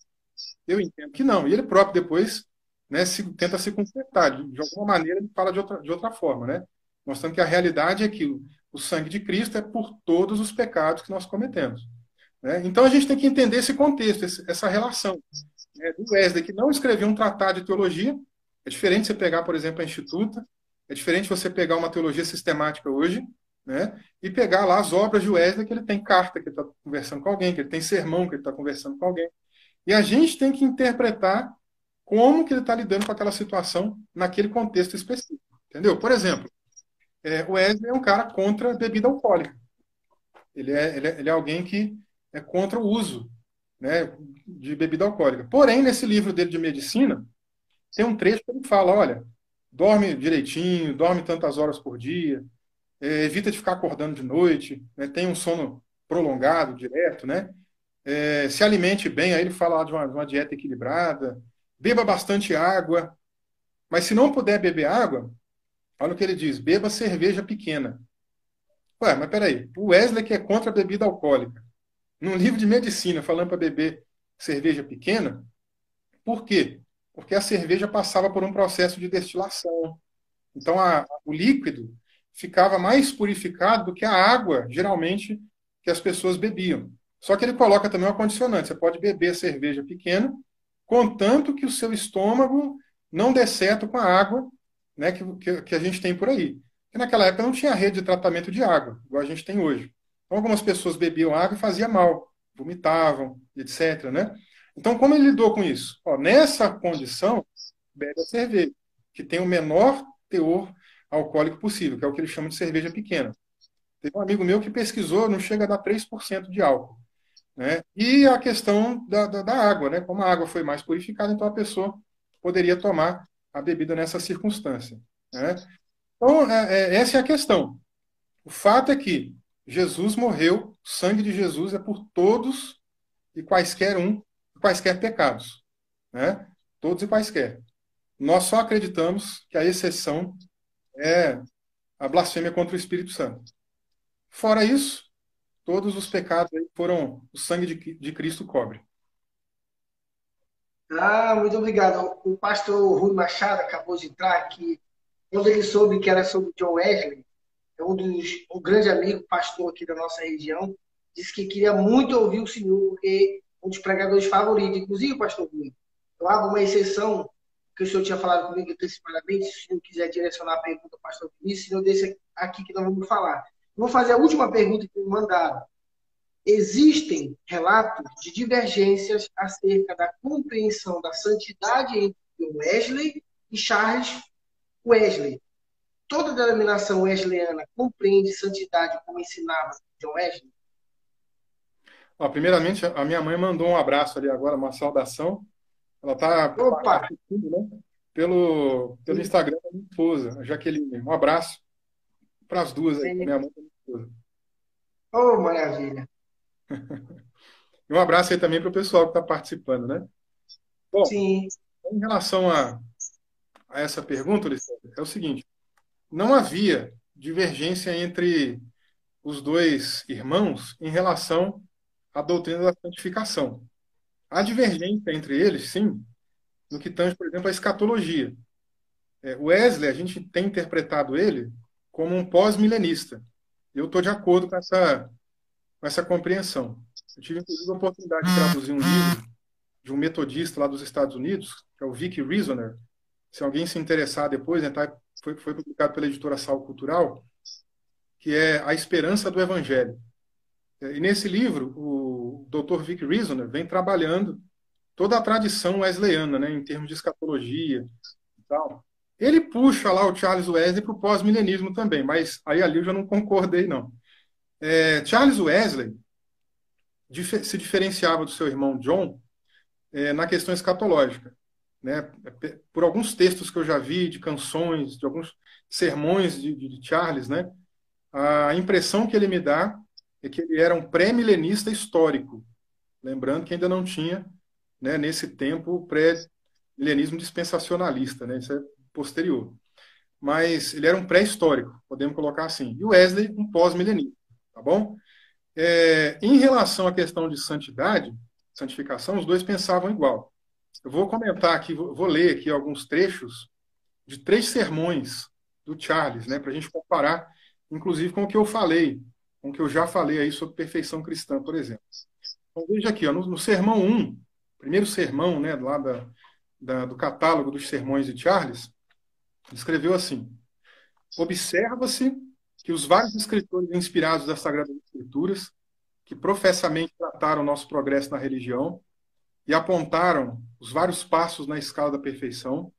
Eu entendo que não. E ele próprio depois, né, tenta se consertar. De alguma maneira ele fala de outra forma, né? Mostrando que a realidade é que o sangue de Cristo é por todos os pecados que nós cometemos. Né? Então a gente tem que entender esse contexto, essa relação. Né, do Wesley, que não escreveu um tratado de teologia. É diferente você pegar, por exemplo, a Instituta. É diferente você pegar uma teologia sistemática hoje, né, e pegar lá as obras de Wesley, que ele tem carta, que ele está conversando com alguém, que ele tem sermão, que ele está conversando com alguém. E a gente tem que interpretar como que ele está lidando com aquela situação naquele contexto específico. Entendeu? Por exemplo, o Wesley é um cara contra a bebida alcoólica. Ele é alguém que é contra o uso, né, de bebida alcoólica. Porém, nesse livro dele de medicina, tem um trecho que ele fala: olha, dorme direitinho, dorme tantas horas por dia, evita de ficar acordando de noite, né, tem um sono prolongado, direto, né? Se alimente bem, aí ele fala lá de uma dieta equilibrada, beba bastante água, mas se não puder beber água, olha o que ele diz: beba cerveja pequena. Ué, mas peraí, o Wesley que é contra a bebida alcoólica, num livro de medicina falando para beber cerveja pequena, por quê? Porque a cerveja passava por um processo de destilação. Então, o líquido ficava mais purificado do que a água, geralmente, que as pessoas bebiam. Só que ele coloca também uma condicionante: você pode beber cerveja pequena, contanto que o seu estômago não dê certo com a água, né, que a gente tem por aí. Porque naquela época não tinha rede de tratamento de água, igual a gente tem hoje. Então, algumas pessoas bebiam água e fazia mal, vomitavam, etc. Né? Então, como ele lidou com isso? Nessa condição, bebe a cerveja, que tem o menor teor alcoólico possível, que é o que ele chama de cerveja pequena. Teve um amigo meu que pesquisou, não chega a dar 3% de álcool, né? E a questão da água, né? Como a água foi mais purificada, então a pessoa poderia tomar a bebida nessa circunstância, né? Então, essa é a questão. O fato é que Jesus morreu, o sangue de Jesus é por todos e quaisquer pecados, né? Todos e quaisquer. Nós só acreditamos que a exceção é a blasfêmia contra o Espírito Santo. Fora isso, todos os pecados aí foram o sangue de Cristo cobre. Ah, muito obrigado. O pastor Rui Machado acabou de entrar aqui. Quando ele soube que era sobre John Wesley, é um grande amigo, pastor aqui da nossa região, disse que queria muito ouvir o senhor, porque é um dos pregadores favoritos. Inclusive, pastor Rui, eu abro uma exceção, que o senhor tinha falado comigo antecipadamente, se o senhor quiser direcionar a pergunta ao pastor Vinícius, senão desse aqui que nós vamos falar. Vou fazer a última pergunta que me mandaram. Existem relatos de divergências acerca da compreensão da santidade entre Wesley e Charles Wesley. Toda denominação wesleyana compreende santidade como ensinava John Wesley? Ó, primeiramente, a minha mãe mandou um abraço ali agora, uma saudação. Ela está Opa! assistindo, né, pelo Instagram da minha esposa, a Jaqueline. Um abraço para as duas aí, Sim. minha mãe e minha esposa. Oh, maravilha. E um abraço aí também para o pessoal que está participando, né? Bom, Sim. em relação a essa pergunta, Alessandro, é o seguinte: não havia divergência entre os dois irmãos em relação à doutrina da santificação. Há divergência entre eles, sim, no que tange, por exemplo, à escatologia. O Wesley, a gente tem interpretado ele como um pós-milenista. Eu estou de acordo com essa compreensão. Eu tive, inclusive, a oportunidade de traduzir um livro de um metodista lá dos Estados Unidos, que é o Vic Reasoner. Se alguém se interessar depois, né, foi publicado pela editora Sal Cultural, que é A Esperança do Evangelho. E nesse livro, o Dr. Vic Reasoner vem trabalhando toda a tradição wesleyana, né, em termos de escatologia e tal. Ele puxa lá o Charles Wesley para o pós-milenismo também, mas aí ali eu já não concordei, não. Charles Wesley se diferenciava do seu irmão John na questão escatológica, né? Por alguns textos que eu já vi, de canções, de alguns sermões de Charles, né? A impressão que ele me dá é que ele era um pré-milenista histórico, lembrando que ainda não tinha, né, nesse tempo, o pré-milenismo dispensacionalista, né? Isso é posterior. Mas ele era um pré-histórico, podemos colocar assim. E o Wesley, um pós-milenista, tá bom? Em relação à questão de santidade, santificação, os dois pensavam igual. Eu vou comentar aqui, vou ler aqui alguns trechos de 3 sermões do Charles, né, para a gente comparar, inclusive, com o que eu falei, com o que eu já falei aí sobre perfeição cristã, por exemplo. Então, veja aqui, ó, no sermão 1, primeiro sermão, né, lá do catálogo dos sermões de Charles, ele escreveu assim: observa-se que os vários escritores inspirados das Sagradas Escrituras, que professamente trataram o nosso progresso na religião e apontaram os vários passos na escala da perfeição,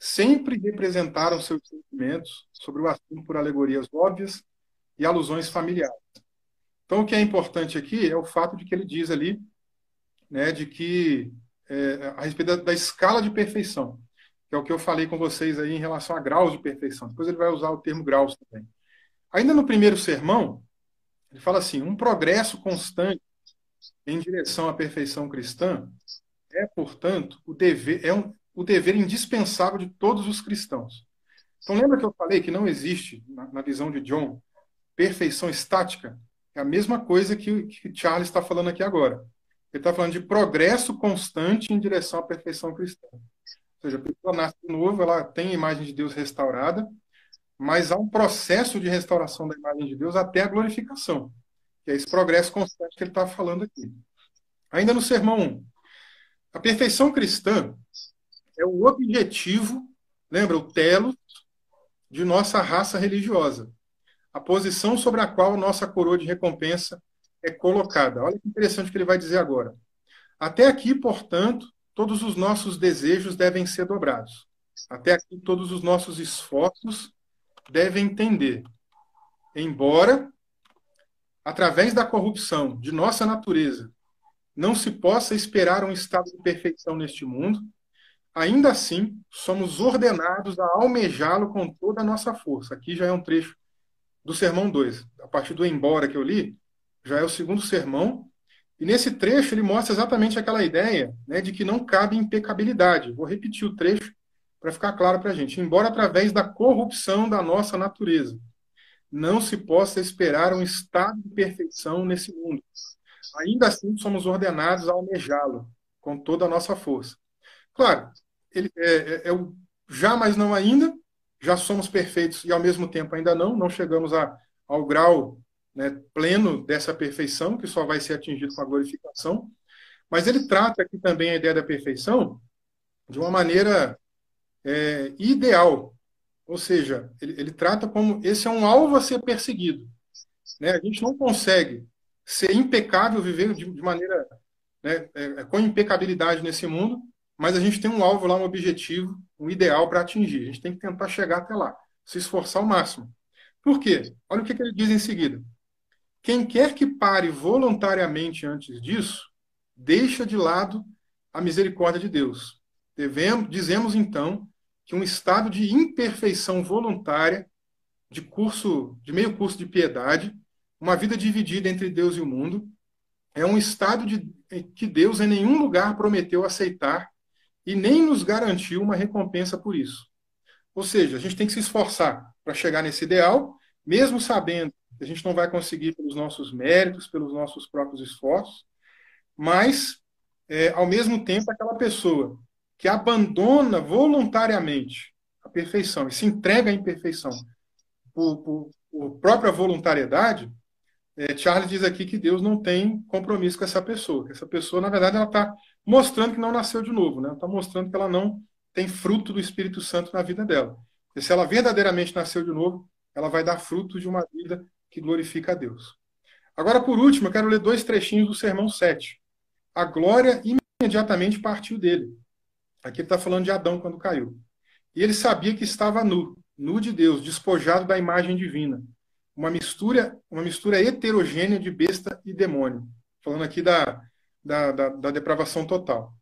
sempre representaram seus sentimentos sobre o assunto por alegorias óbvias e alusões familiares. Então, o que é importante aqui é o fato de que ele diz ali, né, de que a respeito da escala de perfeição, que é o que eu falei com vocês aí em relação a graus de perfeição. Depois ele vai usar o termo graus também. Ainda no primeiro sermão, ele fala assim: um progresso constante em direção à perfeição cristã portanto, o dever indispensável de todos os cristãos. Então, lembra que eu falei que não existe, na visão de John, perfeição estática? É a mesma coisa que Charles está falando aqui agora. Ele está falando de progresso constante em direção à perfeição cristã. Ou seja, a pessoa nasce de novo, ela tem a imagem de Deus restaurada, mas há um processo de restauração da imagem de Deus até a glorificação, que é esse progresso constante que ele está falando aqui. Ainda no sermão 1, a perfeição cristã é o objetivo, lembra, o telos de nossa raça religiosa, a posição sobre a qual nossa coroa de recompensa é colocada. Olha que interessante o que ele vai dizer agora. Até aqui, portanto, todos os nossos desejos devem ser dobrados. Até aqui, todos os nossos esforços devem tender. Embora, através da corrupção de nossa natureza, não se possa esperar um estado de perfeição neste mundo, ainda assim somos ordenados a almejá-lo com toda a nossa força. Aqui já é um trecho do Sermão 2. A partir do embora que eu li, já é o segundo sermão, e nesse trecho ele mostra exatamente aquela ideia, né, de que não cabe impecabilidade. Vou repetir o trecho para ficar claro para a gente. Embora através da corrupção da nossa natureza não se possa esperar um estado de perfeição nesse mundo, ainda assim somos ordenados a almejá-lo com toda a nossa força. Claro, ele é o já, mas não ainda. Já somos perfeitos e ao mesmo tempo ainda não chegamos ao grau, né, pleno dessa perfeição, que só vai ser atingido com a glorificação. Mas ele trata aqui também a ideia da perfeição de uma maneira ideal. Ou seja, ele trata como esse é um alvo a ser perseguido. Né? A gente não consegue ser impecável, viver de maneira, né, com impecabilidade nesse mundo, mas a gente tem um alvo lá, um objetivo, um ideal para atingir. A gente tem que tentar chegar até lá, se esforçar ao máximo. Por quê? Olha o que ele diz em seguida. Quem quer que pare voluntariamente antes disso, deixa de lado a misericórdia de Deus. Dizemos, então, que um estado de imperfeição voluntária, de meio curso de piedade, uma vida dividida entre Deus e o mundo, é um estado que Deus em nenhum lugar prometeu aceitar e nem nos garantiu uma recompensa por isso. Ou seja, a gente tem que se esforçar para chegar nesse ideal, mesmo sabendo que a gente não vai conseguir pelos nossos méritos, pelos nossos próprios esforços, mas, ao mesmo tempo, aquela pessoa que abandona voluntariamente a perfeição e se entrega à imperfeição por própria voluntariedade, Charles diz aqui que Deus não tem compromisso com essa pessoa. Que essa pessoa, na verdade, ela está mostrando que não nasceu de novo, né? Ela está mostrando que ela não tem fruto do Espírito Santo na vida dela. E se ela verdadeiramente nasceu de novo, ela vai dar fruto de uma vida que glorifica a Deus. Agora, por último, eu quero ler 2 trechinhos do Sermão 7. A glória imediatamente partiu dele. Aqui ele está falando de Adão quando caiu. E ele sabia que estava nu de Deus, despojado da imagem divina. Uma mistura heterogênea de besta e demônio. Falando aqui da depravação total.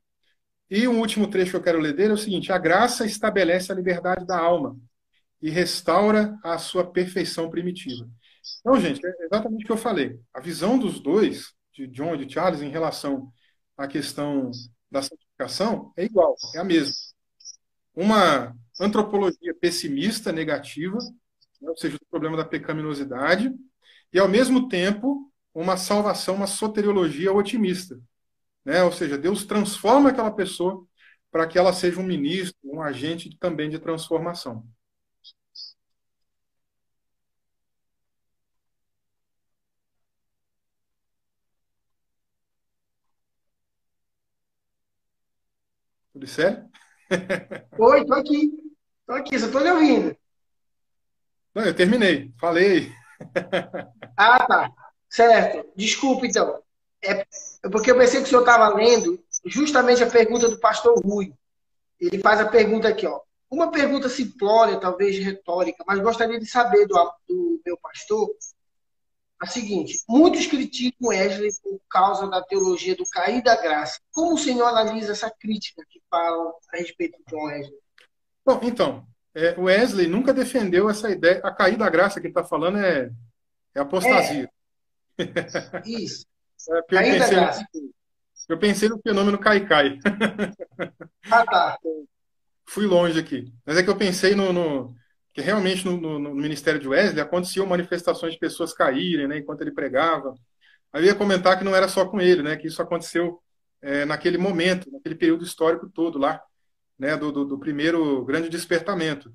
E o último trecho que eu quero ler dele é o seguinte: a graça estabelece a liberdade da alma e restaura a sua perfeição primitiva. Então, gente, é exatamente o que eu falei. A visão dos dois, de John e de Charles, em relação à questão da santificação, é igual, é a mesma. Uma antropologia pessimista, negativa, né, ou seja, o problema da pecaminosidade, e, ao mesmo tempo, uma salvação, uma soteriologia otimista. Né? Ou seja, Deus transforma aquela pessoa para que ela seja um ministro, um agente também de transformação. Tudo sério? Oi, tô aqui. Tô aqui, só tô lhe ouvindo. Não, eu terminei, falei. Ah, tá. Certo. Desculpa, então. É porque eu pensei que o senhor estava lendo justamente a pergunta do pastor Rui. Ele faz a pergunta aqui, ó. Uma pergunta simplória, talvez retórica, mas gostaria de saber do meu pastor a seguinte: muitos criticam Wesley por causa da teologia do cair da graça. Como o senhor analisa essa crítica que falam a respeito de John Wesley? Bom, então, o Wesley nunca defendeu essa ideia. A cair da graça que ele está falando é apostasia. Isso. Porque Cair da graça. eu pensei no fenômeno cai-cai. Ah, tá. Fui longe aqui. Mas é que eu pensei que realmente no ministério de Wesley aconteciam manifestações de pessoas caírem, né, enquanto ele pregava. Aí eu ia comentar que não era só com ele, né, que isso aconteceu naquele momento, naquele período histórico todo lá, né, do primeiro grande despertamento.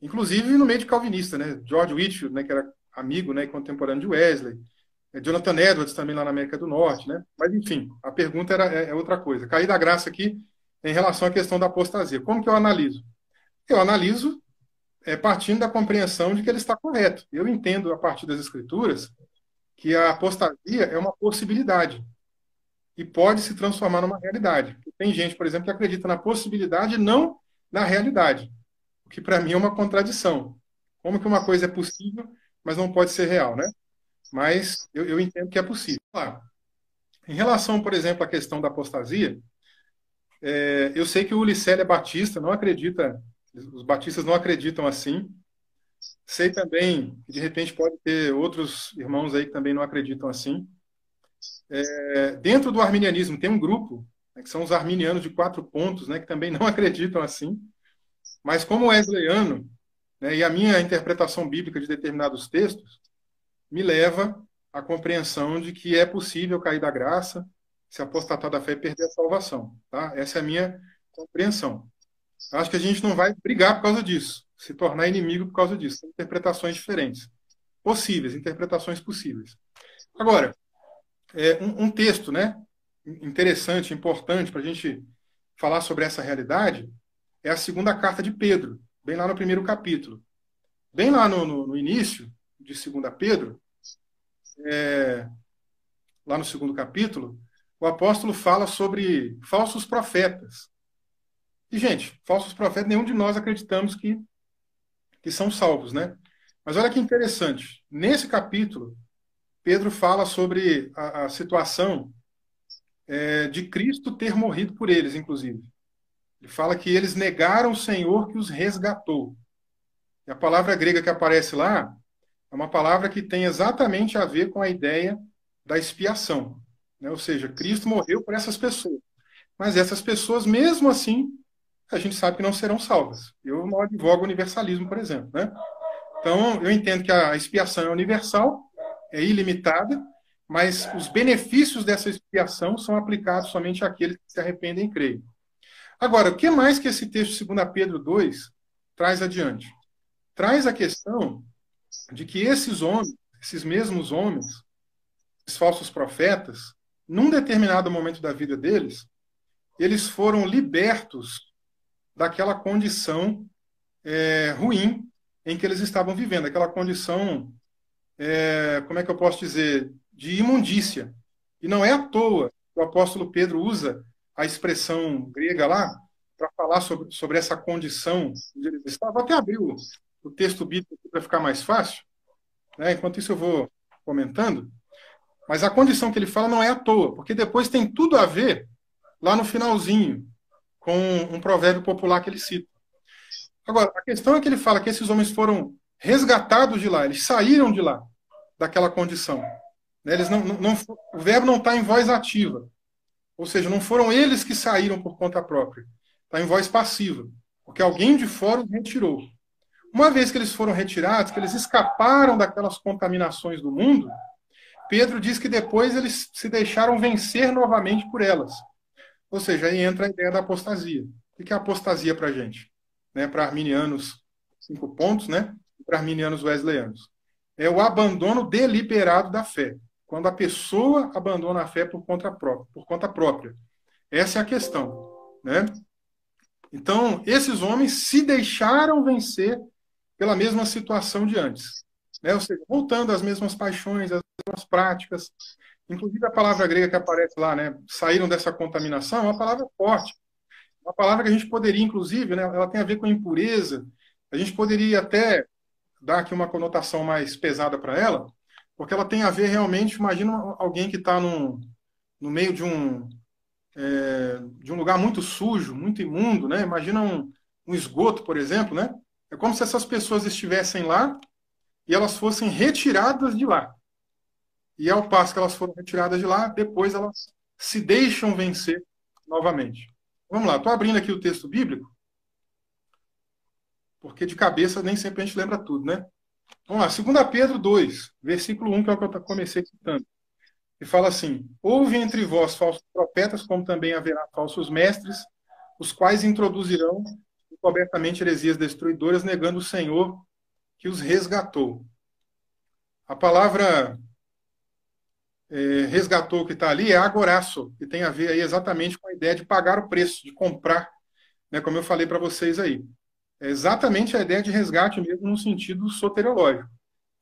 Inclusive no meio de calvinista, né, George Whitefield, né, que era amigo, né, contemporâneo de Wesley, Jonathan Edwards também lá na América do Norte, né. Mas enfim, a pergunta é outra coisa. Cair da graça aqui em relação à questão da apostasia. Como que eu analiso? Eu analiso partindo da compreensão de que ele está correto. Eu entendo, a partir das Escrituras, que a apostasia é uma possibilidade e pode se transformar numa realidade. Tem gente, por exemplo, que acredita na possibilidade e não na realidade, o que para mim é uma contradição. Como que uma coisa é possível, mas não pode ser real, né? mas eu entendo que é possível. Claro, em relação, por exemplo, à questão da apostasia, eu sei que o Ulicélio é batista, não acredita, os batistas não acreditam assim. Sei também que, de repente, pode ter outros irmãos aí que também não acreditam assim. Dentro do arminianismo tem um grupo, né, que são os arminianos de 4 pontos, né, que também não acreditam assim. Mas como wesleyano, né, e a minha interpretação bíblica de determinados textos me leva à compreensão de que é possível cair da graça, se apostatar da fé e perder a salvação. Tá? Essa é a minha compreensão. Acho que a gente não vai brigar por causa disso, se tornar inimigo por causa disso. São interpretações diferentes. Possíveis, interpretações possíveis. Agora, um texto, né, interessante, importante para a gente falar sobre essa realidade é a segunda carta de Pedro, bem lá no primeiro capítulo. Bem lá no início de 2 Pedro, lá no segundo capítulo, o apóstolo fala sobre falsos profetas. E, gente, falsos profetas, nenhum de nós acreditamos que são salvos, né? Mas olha que interessante. Nesse capítulo, Pedro fala sobre a situação de Cristo ter morrido por eles, inclusive. Ele fala que eles negaram o Senhor que os resgatou. E a palavra grega que aparece lá é uma palavra que tem exatamente a ver com a ideia da expiação. Né? Ou seja, Cristo morreu por essas pessoas. Mas essas pessoas, mesmo assim, a gente sabe que não serão salvas. Eu não advogo o universalismo, por exemplo. Né? Então, eu entendo que a expiação é universal, é ilimitada, mas os benefícios dessa expiação são aplicados somente àqueles que se arrependem e creem. Agora, o que mais que esse texto de 2 Pedro 2 traz adiante? Traz a questão de que esses homens, esses mesmos homens, esses falsos profetas, num determinado momento da vida deles, eles foram libertos daquela condição ruim em que eles estavam vivendo, aquela condição, como é que eu posso dizer, de imundícia. E não é à toa que o apóstolo Pedro usa a expressão grega lá para falar sobre essa condição onde eles estavam. Vou até abrir o texto bíblico para ficar mais fácil, né? Enquanto isso eu vou comentando. Mas a condição que ele fala não é à toa, porque depois tem tudo a ver, lá no finalzinho, com um provérbio popular que ele cita. Agora, a questão é que ele fala que esses homens foram resgatados de lá, eles saíram de lá, daquela condição. Né? Eles o verbo não está em voz ativa, ou seja, não foram eles que saíram por conta própria, está em voz passiva, porque alguém de fora os retirou. Uma vez que eles foram retirados, que eles escaparam daquelas contaminações do mundo, Pedro diz que depois eles se deixaram vencer novamente por elas. Ou seja, aí entra a ideia da apostasia. O que é apostasia para a gente? Né? Para arminianos, 5 pontos, né? E para arminianos wesleyanos. É o abandono deliberado da fé. Quando a pessoa abandona a fé por conta própria. Essa é a questão. Né? Então, esses homens se deixaram vencer pela mesma situação de antes. Né? Ou seja, voltando às mesmas paixões, às mesmas práticas. Inclusive a palavra grega que aparece lá, né? Saíram dessa contaminação, é uma palavra forte. Uma palavra que a gente poderia, inclusive, né? Ela tem a ver com impureza. A gente poderia até dar aqui uma conotação mais pesada para ela, porque ela tem a ver realmente, imagina alguém que está no meio de um lugar muito sujo, muito imundo, né? Imagina um esgoto, por exemplo, né? É como se essas pessoas estivessem lá e elas fossem retiradas de lá. E ao passo que elas foram retiradas de lá, depois elas se deixam vencer novamente. Vamos lá, estou abrindo aqui o texto bíblico, porque de cabeça nem sempre a gente lembra tudo, né? Vamos lá, 2 Pedro 2, versículo 1, que é o que eu comecei citando. E fala assim: houve entre vós falsos profetas, como também haverá falsos mestres, os quais introduzirão encobertamente heresias destruidoras, negando o Senhor que os resgatou. A palavra resgatou que está ali é agoraço, que tem a ver aí exatamente com a ideia de pagar o preço, de comprar, né, como eu falei para vocês aí. É exatamente a ideia de resgate mesmo no sentido soteriológico.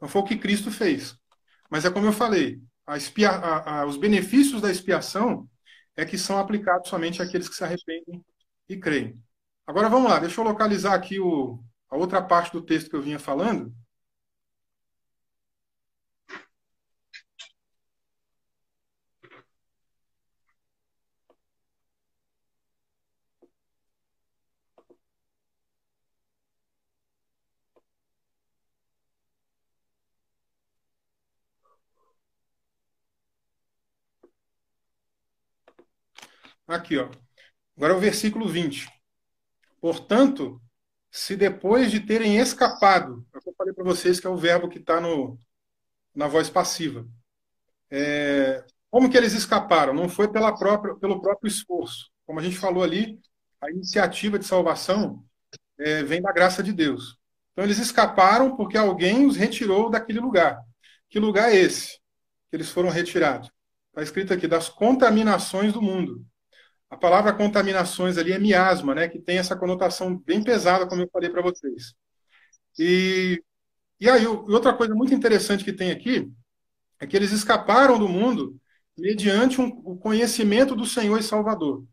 Não foi o que Cristo fez. Mas é como eu falei, os benefícios da expiação é que são aplicados somente àqueles que se arrependem e creem. Agora vamos lá, deixa eu localizar aqui a outra parte do texto que eu vinha falando. Aqui, ó. Agora é o versículo 20. Portanto, se depois de terem escapado, é o que eu falei para vocês que é o verbo que está na voz passiva. Como que eles escaparam? Não foi pelo próprio esforço. Como a gente falou ali, a iniciativa de salvação vem da graça de Deus. Então, eles escaparam porque alguém os retirou daquele lugar. Que lugar é esse que eles foram retirados? Está escrito aqui, das contaminações do mundo. A palavra contaminações ali é miasma, né, que tem essa conotação bem pesada, como eu falei para vocês. E aí, outra coisa muito interessante que tem aqui é que eles escaparam do mundo mediante o conhecimento do Senhor e Salvador.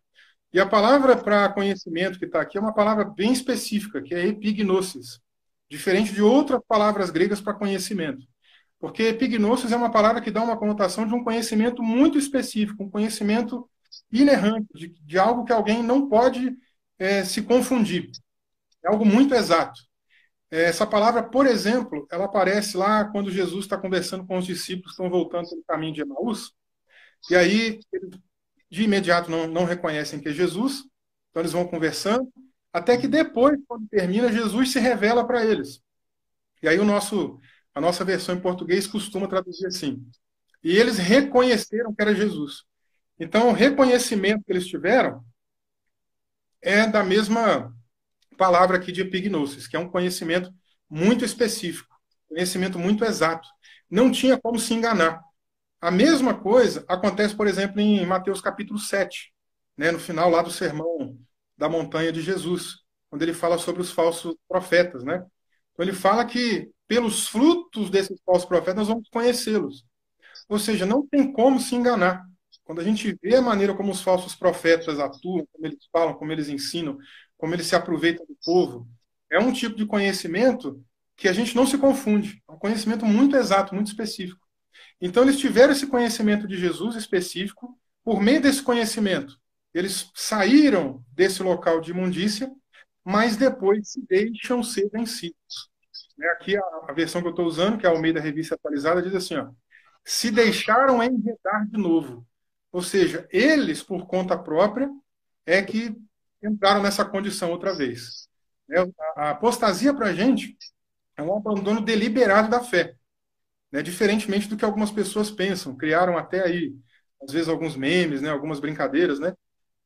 E a palavra para conhecimento que está aqui é uma palavra bem específica, que é epignosis, diferente de outras palavras gregas para conhecimento. Porque epignosis é uma palavra que dá uma conotação de um conhecimento muito específico, um conhecimento inerrante, de algo que alguém não pode se confundir. É algo muito exato. Essa palavra, por exemplo, ela aparece lá quando Jesus está conversando com os discípulos que estão voltando pelo caminho de Emaús, e aí eles de imediato não reconhecem que é Jesus, então eles vão conversando, até que depois, quando termina, Jesus se revela para eles. E aí a nossa versão em português costuma traduzir assim: e eles reconheceram que era Jesus. Então, o reconhecimento que eles tiveram é da mesma palavra aqui de epignosis, que é um conhecimento muito específico, conhecimento muito exato. Não tinha como se enganar. A mesma coisa acontece, por exemplo, em Mateus capítulo 7, né, no final lá do sermão da montanha de Jesus, quando ele fala sobre os falsos profetas, né? Então ele fala que pelos frutos desses falsos profetas nós vamos conhecê-los. Ou seja, não tem como se enganar. Quando a gente vê a maneira como os falsos profetas atuam, como eles falam, como eles ensinam, como eles se aproveitam do povo, é um tipo de conhecimento que a gente não se confunde. É um conhecimento muito exato, muito específico. Então, eles tiveram esse conhecimento de Jesus específico. Por meio desse conhecimento, eles saíram desse local de imundícia, mas depois se deixam ser vencidos. Aqui, a versão que eu estou usando, que é a Almeida Revista Atualizada, diz assim, ó, se deixaram enredar de novo. Ou seja, eles, por conta própria, é que entraram nessa condição outra vez. A apostasia para a gente é um abandono deliberado da fé. Né? Diferentemente do que algumas pessoas pensam. Criaram até aí, às vezes, alguns memes, né? Algumas brincadeiras, né?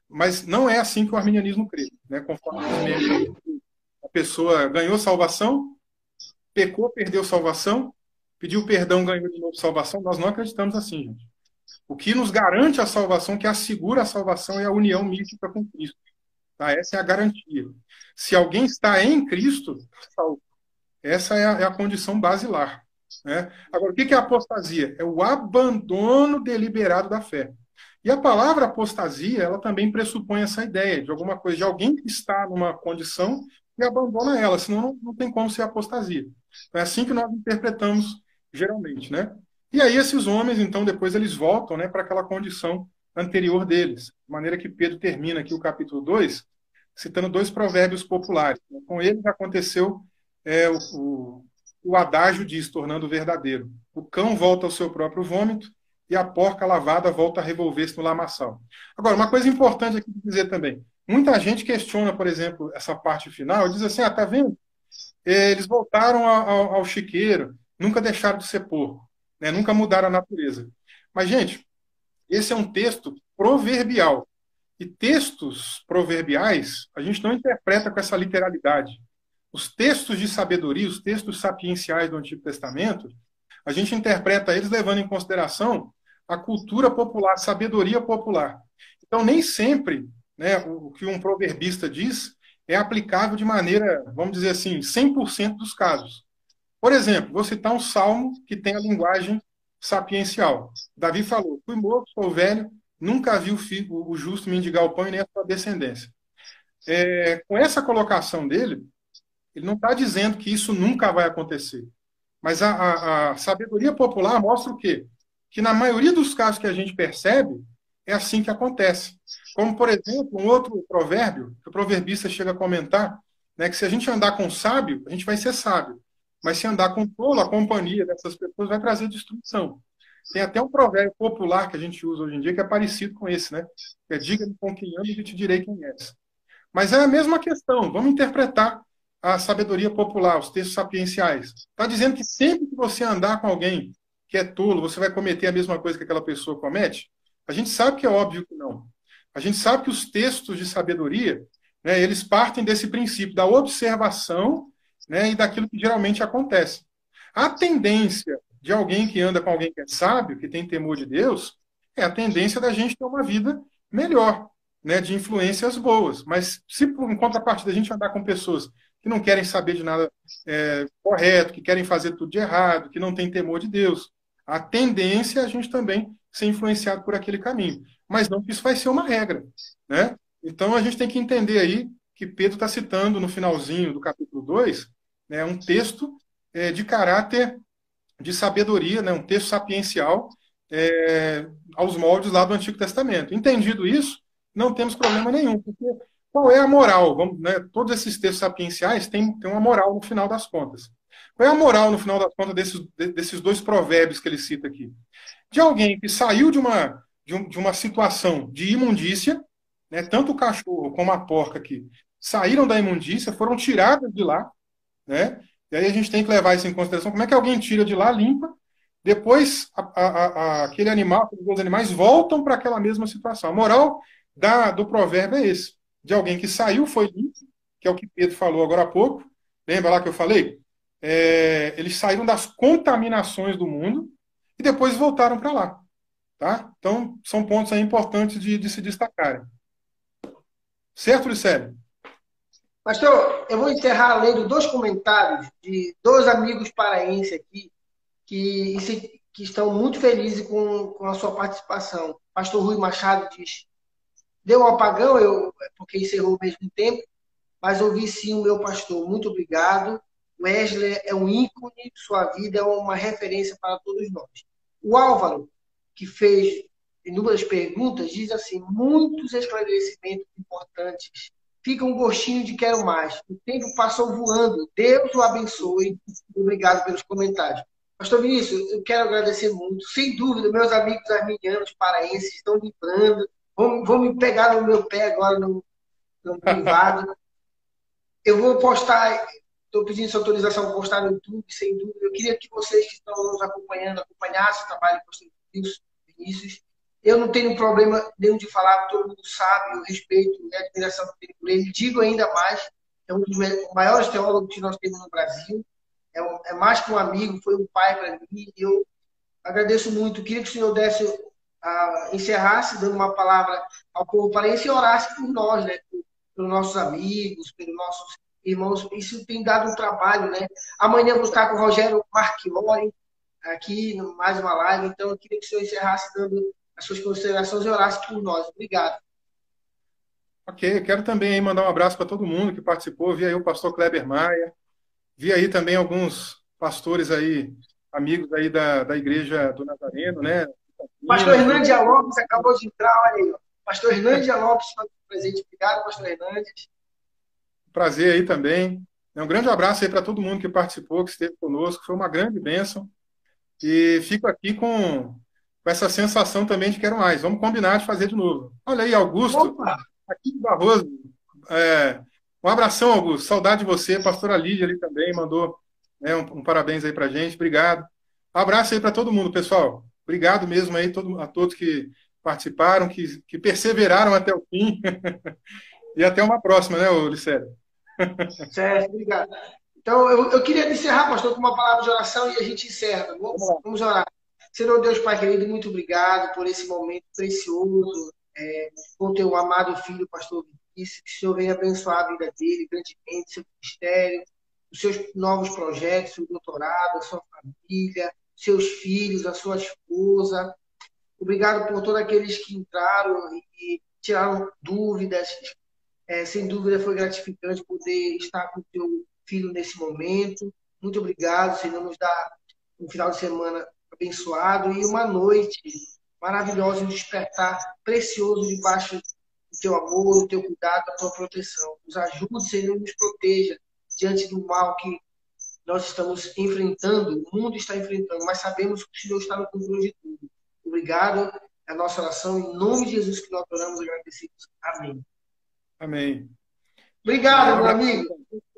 Mas não é assim que o arminianismo crê. Né? Conforme os memes, a pessoa ganhou salvação, pecou, perdeu salvação, pediu perdão, ganhou de novo salvação. Nós não acreditamos assim, gente. O que nos garante a salvação, que assegura a salvação, é a união mística com Cristo. Tá? Essa é a garantia. Se alguém está em Cristo, salvo. Essa é a condição basilar. Né? Agora, o que é a apostasia? É o abandono deliberado da fé. E a palavra apostasia, ela também pressupõe essa ideia de alguma coisa, de alguém que está numa condição e abandona ela, senão não tem como ser apostasia. É assim que nós interpretamos geralmente, né? E aí esses homens, então, depois eles voltam, né, para aquela condição anterior deles. De maneira que Pedro termina aqui o capítulo 2, citando dois provérbios populares. Com eles aconteceu o adágio diz, tornando verdadeiro. O cão volta ao seu próprio vômito e a porca lavada volta a revolver-se no lamaçal. Agora, uma coisa importante aqui de dizer também. Muita gente questiona, por exemplo, essa parte final, diz assim, tá vendo? Eles voltaram ao chiqueiro, nunca deixaram de ser porco, né? Nunca mudaram a natureza. Mas, gente, esse é um texto proverbial. E textos proverbiais, a gente não interpreta com essa literalidade. Os textos de sabedoria, os textos sapienciais do Antigo Testamento, a gente interpreta eles levando em consideração a cultura popular, a sabedoria popular. Então, nem sempre, né, o que um proverbista diz é aplicável de maneira, vamos dizer assim, 100% dos casos. Por exemplo, vou citar um salmo que tem a linguagem sapiencial. Davi falou, fui morto, sou velho, nunca vi o justo mendigar o pão e nem a sua descendência. Com essa colocação dele, ele não está dizendo que isso nunca vai acontecer. Mas a sabedoria popular mostra o quê? Que na maioria dos casos que a gente percebe, é assim que acontece. Como, por exemplo, um outro provérbio, que o proverbista chega a comentar, né, que se a gente andar com sábio, a gente vai ser sábio. Mas se andar com tolo, a companhia dessas pessoas vai trazer destruição. Tem até um provérbio popular que a gente usa hoje em dia que é parecido com esse, né? Que é diga-me com quem anda e eu te direi quem és. Mas é a mesma questão. Vamos interpretar a sabedoria popular, os textos sapienciais. Está dizendo que sempre que você andar com alguém que é tolo, você vai cometer a mesma coisa que aquela pessoa comete? A gente sabe que é óbvio que não. A gente sabe que os textos de sabedoria, né, eles partem desse princípio da observação, né, e daquilo que geralmente acontece. A tendência de alguém que anda com alguém que é sábio, que tem temor de Deus, é a tendência da gente ter uma vida melhor, né, de influências boas. Mas se, em contrapartida, a gente andar com pessoas que não querem saber de nada correto, que querem fazer tudo de errado, que não têm temor de Deus, a tendência é a gente também ser influenciado por aquele caminho. Mas não que isso vai ser uma regra, né? Então, a gente tem que entender aí que Pedro está citando no finalzinho do capítulo 2, né, um texto de caráter de sabedoria, né, um texto sapiencial aos moldes lá do Antigo Testamento. Entendido isso, não temos problema nenhum, porque qual é a moral? Vamos, né, todos esses textos sapienciais têm uma moral no final das contas. Qual é a moral no final das contas desses dois provérbios que ele cita aqui? De alguém que saiu de uma situação de imundícia, né, tanto o cachorro como a porca aqui saíram da imundícia, foram tiradas de lá, né? E aí a gente tem que levar isso em consideração. Como é que alguém tira de lá, limpa, depois aquele animal, aqueles dois animais voltam para aquela mesma situação. A moral do provérbio é esse. De alguém que saiu, foi limpo, que é o que Pedro falou agora há pouco. Lembra lá que eu falei? Eles saíram das contaminações do mundo e depois voltaram para lá. Tá? Então, são pontos aí importantes de se destacarem. Certo, Licélio? Pastor, eu vou encerrar lendo dois comentários de dois amigos paraenses aqui que estão muito felizes com a sua participação. Pastor Rui Machado diz: deu um apagão, porque encerrou ao mesmo tempo, mas ouvi sim o meu pastor. Muito obrigado. Wesley é um ícone, sua vida é uma referência para todos nós. O Álvaro, que fez inúmeras perguntas, diz assim: muitos esclarecimentos importantes. Fica um gostinho de quero mais. O tempo passou voando. Deus o abençoe. Obrigado pelos comentários. Pastor Vinícius, eu quero agradecer muito. Sem dúvida, meus amigos arminianos paraenses estão vibrando. Vão me pegar no meu pé agora no privado. Eu vou postar, estou pedindo sua autorização para postar no YouTube, sem dúvida. Eu queria que vocês que estão nos acompanhando, acompanhassem o trabalho do pastor Vinícius. Eu não tenho problema nenhum de falar, todo mundo sabe, eu respeito e a admiração que tenho por ele. Digo ainda mais, é um dos maiores teólogos que nós temos no Brasil. É mais que um amigo, foi um pai para mim. Eu agradeço muito. Queria que o senhor encerrasse dando uma palavra ao povo paraense e orasse por nós, né? Pelos nossos amigos, pelos nossos irmãos. Isso tem dado um trabalho, né? Amanhã eu vou estar com o Rogério Marchiori aqui, mais uma live. Então, eu queria que o senhor encerrasse dando as suas considerações e orasse por nós. Obrigado. Ok, eu quero também aí mandar um abraço para todo mundo que participou. Vi aí o pastor Kleber Maia, vi aí também alguns pastores aí, amigos aí da Igreja do Nazareno, né? Pastor Hernandes Lopes acabou de entrar, olha aí. Pastor Hernandes Lopes foi presente. Obrigado, pastor Hernandes. Prazer aí também. Um grande abraço aí para todo mundo que participou, que esteve conosco. Foi uma grande bênção. E fico aqui com essa sensação também de quero mais. Vamos combinar de fazer de novo. Olha aí, Augusto, Opa! aqui de Barroso. Um abração, Augusto. Saudade de você. Pastora Lídia ali também mandou, né, um parabéns aí para a gente. Obrigado. Um abraço aí para todo mundo, pessoal. Obrigado mesmo aí a todos que participaram, que perseveraram até o fim. E até uma próxima, né, Licério? Certo, obrigado. Então, eu queria encerrar, pastor, com uma palavra de oração e a gente encerra, tá bom? Vamos orar. Senhor Deus, Pai querido, muito obrigado por esse momento precioso com o teu amado filho, pastor Vinícius. Que o Senhor venha abençoar a vida dele grandemente, seu ministério, os seus novos projetos, o doutorado, a sua família, seus filhos, a sua esposa. Obrigado por todos aqueles que entraram e tiraram dúvidas. Sem dúvida foi gratificante poder estar com o teu filho nesse momento. Muito obrigado, Senhor, nos dá um final de semana abençoado e uma noite maravilhosa, um despertar precioso debaixo do teu amor, do teu cuidado, da tua proteção. Nos ajude, Senhor, nos proteja diante do mal que nós estamos enfrentando, o mundo está enfrentando, mas sabemos que o Senhor está no controle de tudo. Obrigado. É a nossa oração, em nome de Jesus, que nós oramos agradecidos. Amém. Amém. Obrigado, Um meu abraço. amigo.